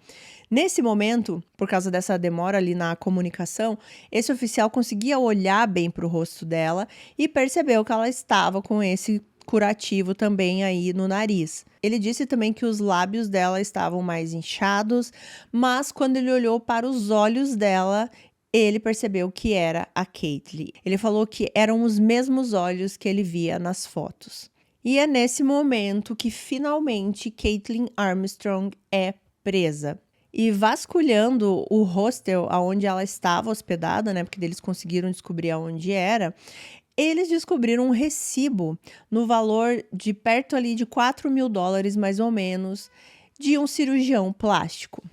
Nesse momento, por causa dessa demora ali na comunicação, esse oficial conseguia olhar bem para o rosto dela e percebeu que ela estava com esse curativo também aí no nariz. Ele disse também que os lábios dela estavam mais inchados, mas quando ele olhou para os olhos dela, ele percebeu que era a Caitlyn. Ele falou que eram os mesmos olhos que ele via nas fotos. E é nesse momento que finalmente Caitlyn Armstrong é presa. E vasculhando o hostel aonde ela estava hospedada, né, porque eles conseguiram descobrir aonde era, eles descobriram um recibo no valor de perto ali de $4.000, mais ou menos, de um cirurgião plástico.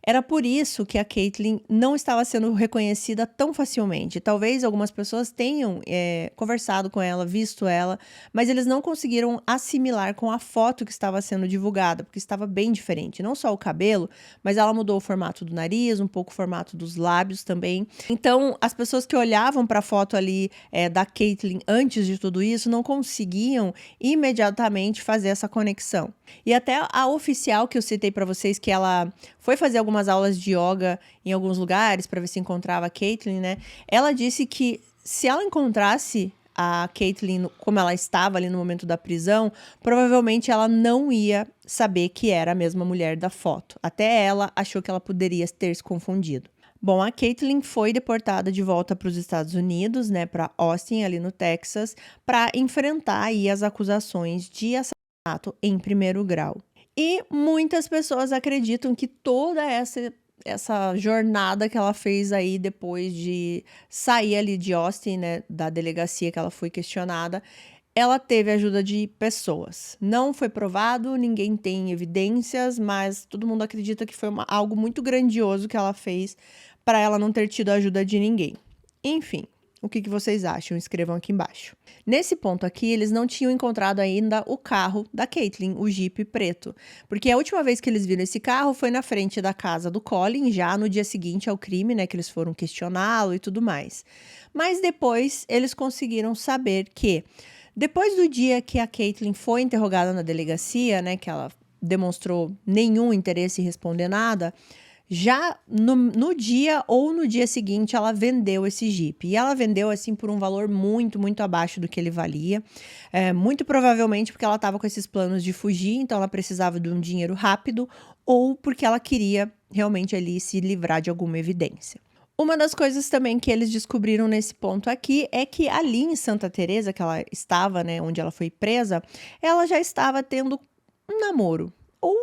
Era por isso que a Caitlyn não estava sendo reconhecida tão facilmente. Talvez algumas pessoas tenham conversado com ela, visto ela, mas eles não conseguiram assimilar com a foto que estava sendo divulgada, porque estava bem diferente. Não só o cabelo, mas ela mudou o formato do nariz, um pouco o formato dos lábios também. Então, as pessoas que olhavam para a foto ali da Caitlyn antes de tudo isso não conseguiam imediatamente fazer essa conexão. E até a oficial que eu citei para vocês, que ela foi fazer algumas aulas de yoga em alguns lugares para ver se encontrava a Caitlyn, né? Ela disse que se ela encontrasse a Caitlyn como ela estava ali no momento da prisão, provavelmente ela não ia saber que era a mesma mulher da foto. Até ela achou que ela poderia ter se confundido. Bom, a Caitlyn foi deportada de volta para os Estados Unidos, né, para Austin, ali no Texas, para enfrentar aí as acusações de assassinato em primeiro grau. E muitas pessoas acreditam que toda essa jornada que ela fez aí depois de sair ali de Austin, né, da delegacia que ela foi questionada, ela teve ajuda de pessoas. Não foi provado, ninguém tem evidências, mas todo mundo acredita que foi algo muito grandioso que ela fez para ela não ter tido a ajuda de ninguém. Enfim. O que vocês acham? Escrevam aqui embaixo. Nesse ponto aqui, eles não tinham encontrado ainda o carro da Caitlyn, o Jeep preto. Porque a última vez que eles viram esse carro foi na frente da casa do Colin, já no dia seguinte ao crime, né? Que eles foram questioná-lo e tudo mais. Mas depois, eles conseguiram saber que, depois do dia que a Caitlyn foi interrogada na delegacia, né? Que ela demonstrou nenhum interesse em responder nada, já no dia ou no dia seguinte, ela vendeu esse Jeep. E ela vendeu, assim, por um valor muito, muito abaixo do que ele valia. Muito provavelmente porque ela estava com esses planos de fugir, então ela precisava de um dinheiro rápido, ou porque ela queria realmente ali se livrar de alguma evidência. Uma das coisas também que eles descobriram nesse ponto aqui é que ali em Santa Teresa, que ela estava, né, onde ela foi presa, ela já estava tendo um namoro, ou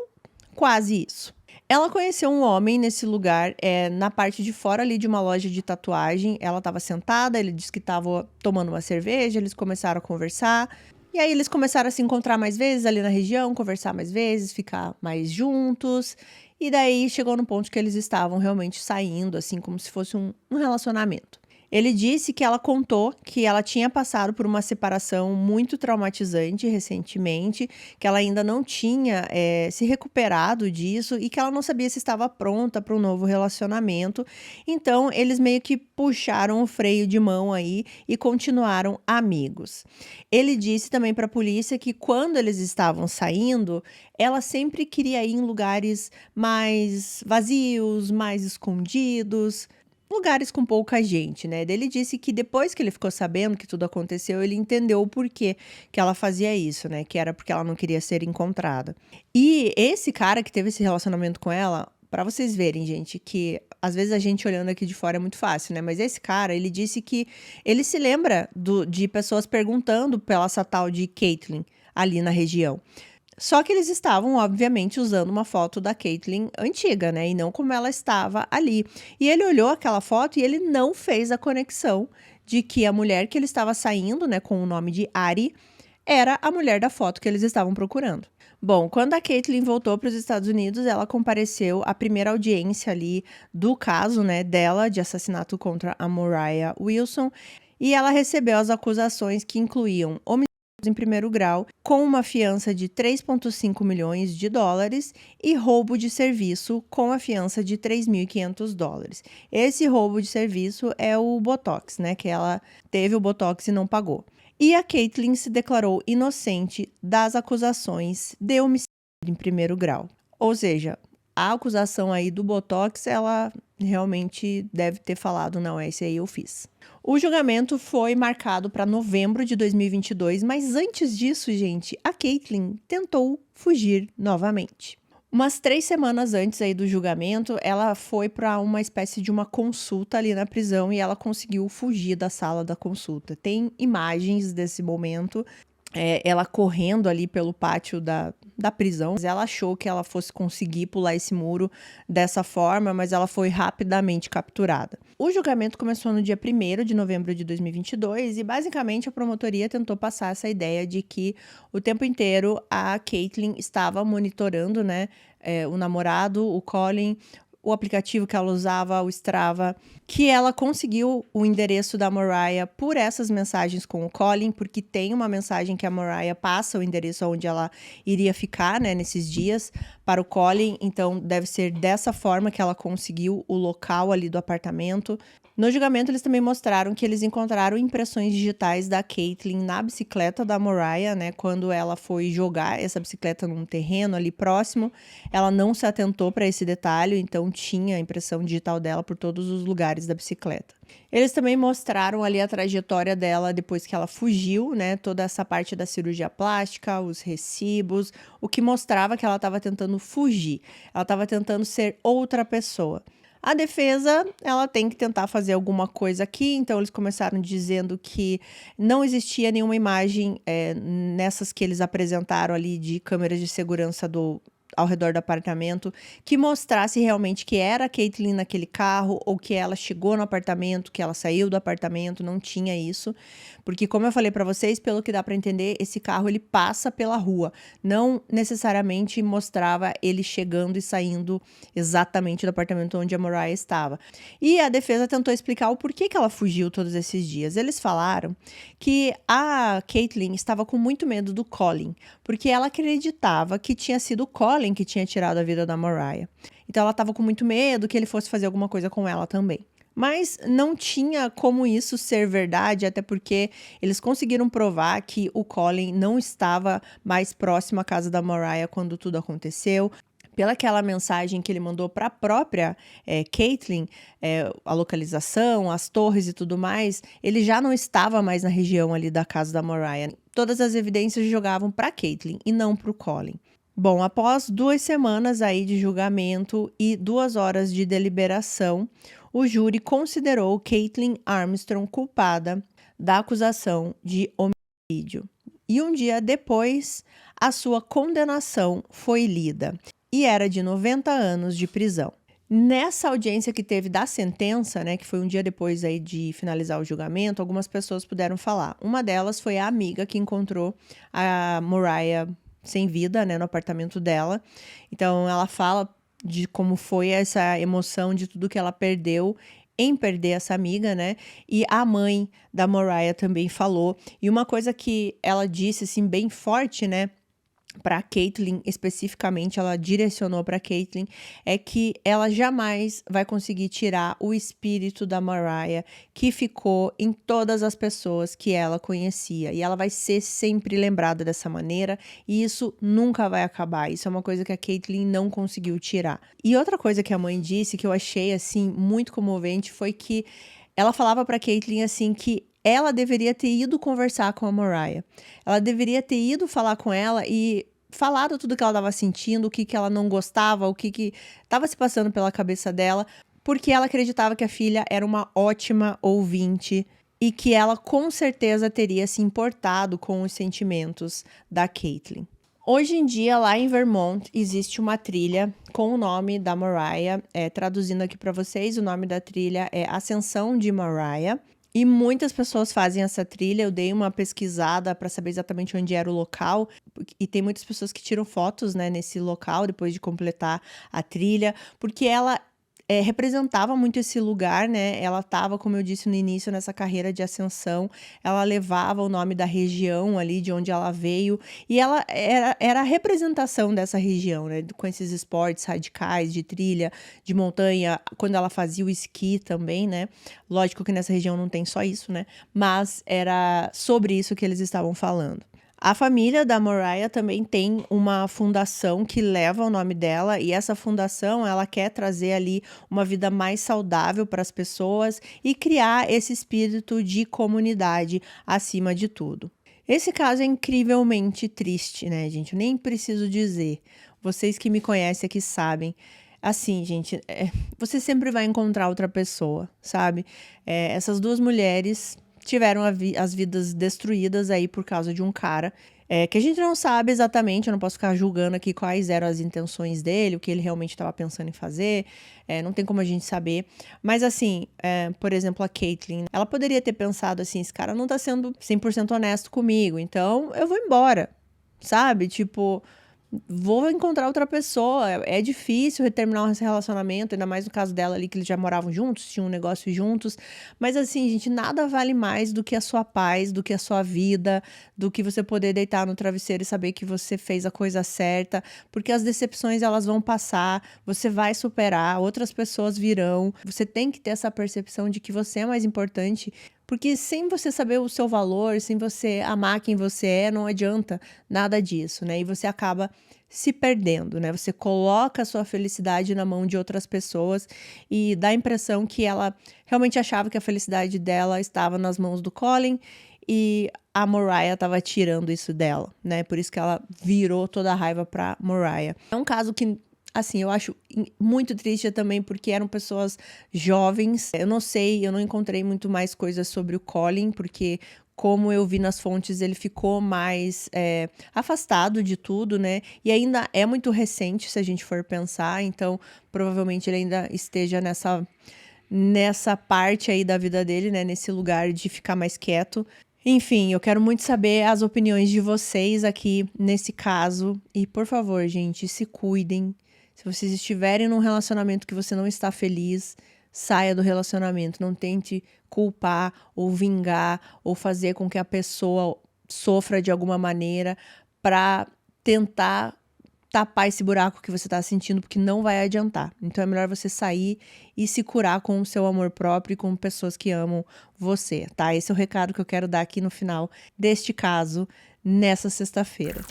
quase isso. Ela conheceu um homem nesse lugar, na parte de fora ali de uma loja de tatuagem. Ela estava sentada, ele disse que estava tomando uma cerveja, eles começaram a conversar. E aí eles começaram a se encontrar mais vezes ali na região, conversar mais vezes, ficar mais juntos. E daí chegou no ponto que eles estavam realmente saindo, assim, como se fosse um relacionamento. Ele disse que ela contou que ela tinha passado por uma separação muito traumatizante recentemente, que ela ainda não tinha se recuperado disso e que ela não sabia se estava pronta para um novo relacionamento. Então, eles meio que puxaram o freio de mão aí e continuaram amigos. Ele disse também para a polícia que quando eles estavam saindo, ela sempre queria ir em lugares mais vazios, mais escondidos, lugares com pouca gente, né? Ele disse que depois que ele ficou sabendo que tudo aconteceu, ele entendeu o porquê que ela fazia isso, né? Que era porque ela não queria ser encontrada. E esse cara que teve esse relacionamento com ela, pra vocês verem, gente, que às vezes a gente olhando aqui de fora é muito fácil, né? Mas esse cara, ele disse que ele se lembra de pessoas perguntando pela essa tal de Caitlyn ali na região. Só que eles estavam, obviamente, usando uma foto da Caitlyn antiga, né? E não como ela estava ali. E ele olhou aquela foto e ele não fez a conexão de que a mulher que ele estava saindo, né, com o nome de Ari, era a mulher da foto que eles estavam procurando. Bom, quando a Caitlyn voltou para os Estados Unidos, ela compareceu à primeira audiência ali do caso, né, dela de assassinato contra a Moriah Wilson. E ela recebeu as acusações que incluíam homicídio em primeiro grau, com uma fiança de 3,5 milhões de dólares e roubo de serviço com a fiança de 3.500 dólares. Esse roubo de serviço é o Botox, né? Que ela teve o Botox e não pagou. E a Caitlyn se declarou inocente das acusações de homicídio em primeiro grau. Ou seja, a acusação aí do Botox, ela realmente deve ter falado, não, esse aí eu fiz. O julgamento foi marcado para novembro de 2022, mas antes disso, gente, a Caitlyn tentou fugir novamente. Umas 3 semanas antes aí do julgamento, ela foi para uma espécie de uma consulta ali na prisão e ela conseguiu fugir da sala da consulta. Tem imagens desse momento. ela correndo ali pelo pátio da prisão. Ela achou que ela fosse conseguir pular esse muro dessa forma, mas ela foi rapidamente capturada. O julgamento começou no dia 1º de novembro de 2022 e basicamente a promotoria tentou passar essa ideia de que o tempo inteiro a Caitlyn estava monitorando, né, o namorado, o Colin, o aplicativo que ela usava, o Strava, que ela conseguiu o endereço da Mariah por essas mensagens com o Colin, porque tem uma mensagem que a Mariah passa o endereço onde ela iria ficar, né, nesses dias, para o Colin, então deve ser dessa forma que ela conseguiu o local ali do apartamento. No julgamento, eles também mostraram que eles encontraram impressões digitais da Caitlyn na bicicleta da Mariah, né? Quando ela foi jogar essa bicicleta num terreno ali próximo, ela não se atentou para esse detalhe, então tinha a impressão digital dela por todos os lugares da bicicleta. Eles também mostraram ali a trajetória dela depois que ela fugiu, né? Toda essa parte da cirurgia plástica, os recibos, o que mostrava que ela estava tentando fugir. Ela estava tentando ser outra pessoa. A defesa, ela tem que tentar fazer alguma coisa aqui, então eles começaram dizendo que não existia nenhuma imagem nessas que eles apresentaram ali de câmeras de segurança ao redor do apartamento, que mostrasse realmente que era a Caitlyn naquele carro, ou que ela chegou no apartamento, que ela saiu do apartamento, não tinha isso. Porque, como eu falei para vocês, pelo que dá para entender, esse carro ele passa pela rua, não necessariamente mostrava ele chegando e saindo exatamente do apartamento onde a Mariah estava. E a defesa tentou explicar o porquê que ela fugiu todos esses dias. Eles falaram que a Caitlyn estava com muito medo do Colin, porque ela acreditava que tinha sido o Colin que tinha tirado a vida da Mariah. Então ela estava com muito medo que ele fosse fazer alguma coisa com ela também. Mas não tinha como isso ser verdade, até porque eles conseguiram provar que o Colin não estava mais próximo à casa da Mariah quando tudo aconteceu. Pela aquela mensagem que ele mandou para a própria Caitlyn, a localização, as torres e tudo mais, ele já não estava mais na região ali da casa da Mariah. Todas as evidências jogavam para Caitlyn e não para o Colin. Bom, após 2 semanas aí de julgamento e 2 horas de deliberação, o júri considerou Caitlyn Armstrong culpada da acusação de homicídio. E um dia depois, a sua condenação foi lida e era de 90 anos de prisão. Nessa audiência que teve da sentença, né, que foi um dia depois aí de finalizar o julgamento, algumas pessoas puderam falar. Uma delas foi a amiga que encontrou a Mariah sem vida, né, no apartamento dela. Então ela fala de como foi essa emoção de tudo que ela perdeu em perder essa amiga, né? E a mãe da Mariah também falou. E uma coisa que ela disse assim bem forte, né, para Caitlyn especificamente, ela direcionou para Caitlyn, é que ela jamais vai conseguir tirar o espírito da Mariah que ficou em todas as pessoas que ela conhecia. E ela vai ser sempre lembrada dessa maneira e isso nunca vai acabar. Isso é uma coisa que a Caitlyn não conseguiu tirar. E outra coisa que a mãe disse que eu achei assim muito comovente foi que ela falava para Caitlyn assim que ela deveria ter ido conversar com a Mariah. Ela deveria ter ido falar com ela e falado tudo que ela estava sentindo, o que ela não gostava, o que estava se passando pela cabeça dela, porque ela acreditava que a filha era uma ótima ouvinte e que ela com certeza teria se importado com os sentimentos da Caitlyn. Hoje em dia, lá em Vermont, existe uma trilha com o nome da Mariah. Traduzindo aqui para vocês, o nome da trilha é Ascensão de Mariah. E muitas pessoas fazem essa trilha. Eu dei uma pesquisada para saber exatamente onde era o local. E tem muitas pessoas que tiram fotos, né, nesse local depois de completar a trilha, porque ela representava muito esse lugar, né? Ela estava, como eu disse no início, nessa carreira de ascensão. Ela levava o nome da região ali de onde ela veio. E ela era a representação dessa região, né? Com esses esportes radicais de trilha, de montanha. Quando ela fazia o esqui também, né? Lógico que nessa região não tem só isso, né? Mas era sobre isso que eles estavam falando. A família da Mariah também tem uma fundação que leva o nome dela e essa fundação ela quer trazer ali uma vida mais saudável para as pessoas e criar esse espírito de comunidade acima de tudo. Esse caso é incrivelmente triste, né, gente? Eu nem preciso dizer. Vocês que me conhecem aqui sabem. Assim, gente, você sempre vai encontrar outra pessoa, sabe? Essas duas mulheres tiveram as vidas destruídas aí por causa de um cara. Que a gente não sabe exatamente, eu não posso ficar julgando aqui quais eram as intenções dele, o que ele realmente estava pensando em fazer, não tem como a gente saber. Mas assim, por exemplo, a Caitlyn, ela poderia ter pensado assim, esse cara não tá sendo 100% honesto comigo, então eu vou embora, sabe? Tipo, vou encontrar outra pessoa. É difícil terminar esse relacionamento, ainda mais no caso dela ali, que eles já moravam juntos, tinham um negócio juntos. Mas assim, gente, nada vale mais do que a sua paz, do que a sua vida, do que você poder deitar no travesseiro e saber que você fez a coisa certa, porque as decepções elas vão passar, você vai superar, outras pessoas virão. Você tem que ter essa percepção de que você é mais importante. Porque sem você saber o seu valor, sem você amar quem você é, não adianta nada disso, né? E você acaba se perdendo, né? Você coloca a sua felicidade na mão de outras pessoas e dá a impressão que ela realmente achava que a felicidade dela estava nas mãos do Colin e a Mariah estava tirando isso dela, né? Por isso que ela virou toda a raiva pra Mariah. É um caso que, assim, eu acho muito triste também, porque eram pessoas jovens. Eu não sei, eu não encontrei muito mais coisas sobre o Colin, porque, como eu vi nas fontes, ele ficou mais afastado de tudo, né? E ainda é muito recente, se a gente for pensar, então provavelmente ele ainda esteja nessa parte aí da vida dele, né? Nesse lugar de ficar mais quieto. Enfim, eu quero muito saber as opiniões de vocês aqui nesse caso. E, por favor, gente, se cuidem. Se vocês estiverem num relacionamento que você não está feliz, saia do relacionamento. Não tente culpar ou vingar ou fazer com que a pessoa sofra de alguma maneira para tentar tapar esse buraco que você tá sentindo, porque não vai adiantar. Então é melhor você sair e se curar com o seu amor próprio e com pessoas que amam você, tá? Esse é o recado que eu quero dar aqui no final deste caso, nessa sexta-feira.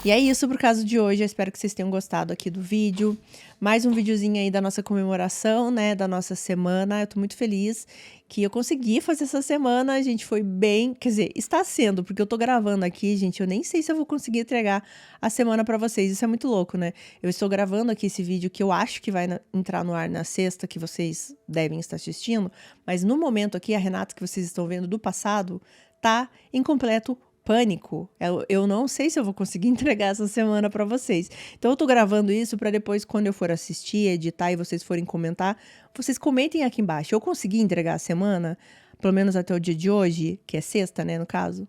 E é isso pro caso de hoje, eu espero que vocês tenham gostado aqui do vídeo. Mais um videozinho aí da nossa comemoração, né, da nossa semana. Eu tô muito feliz que eu consegui fazer essa semana, a gente foi bem, quer dizer, está sendo, porque eu tô gravando aqui, gente, eu nem sei se eu vou conseguir entregar a semana pra vocês, isso é muito louco, né? Eu estou gravando aqui esse vídeo que eu acho que vai entrar no ar na sexta, que vocês devem estar assistindo, mas no momento aqui, a Renata que vocês estão vendo do passado, tá em completo pânico. Eu não sei se eu vou conseguir entregar essa semana pra vocês. Então eu tô gravando isso pra depois, quando eu for assistir, editar e vocês forem comentar, vocês comentem aqui embaixo. Eu consegui entregar a semana, pelo menos até o dia de hoje, que é sexta, né, no caso?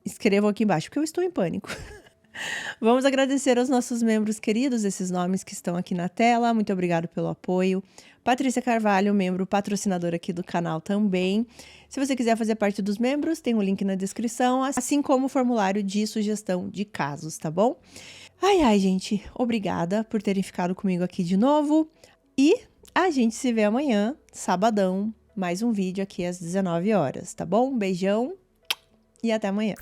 Escrevam aqui embaixo, porque eu estou em pânico. Vamos agradecer aos nossos membros queridos, esses nomes que estão aqui na tela. Muito obrigado pelo apoio. Patrícia Carvalho, membro patrocinador aqui do canal também. Se você quiser fazer parte dos membros, tem um link na descrição, assim como o formulário de sugestão de casos, tá bom? Ai, gente, obrigada por terem ficado comigo aqui de novo. E a gente se vê amanhã, sabadão, mais um vídeo aqui às 19 horas, tá bom? Um beijão e até amanhã.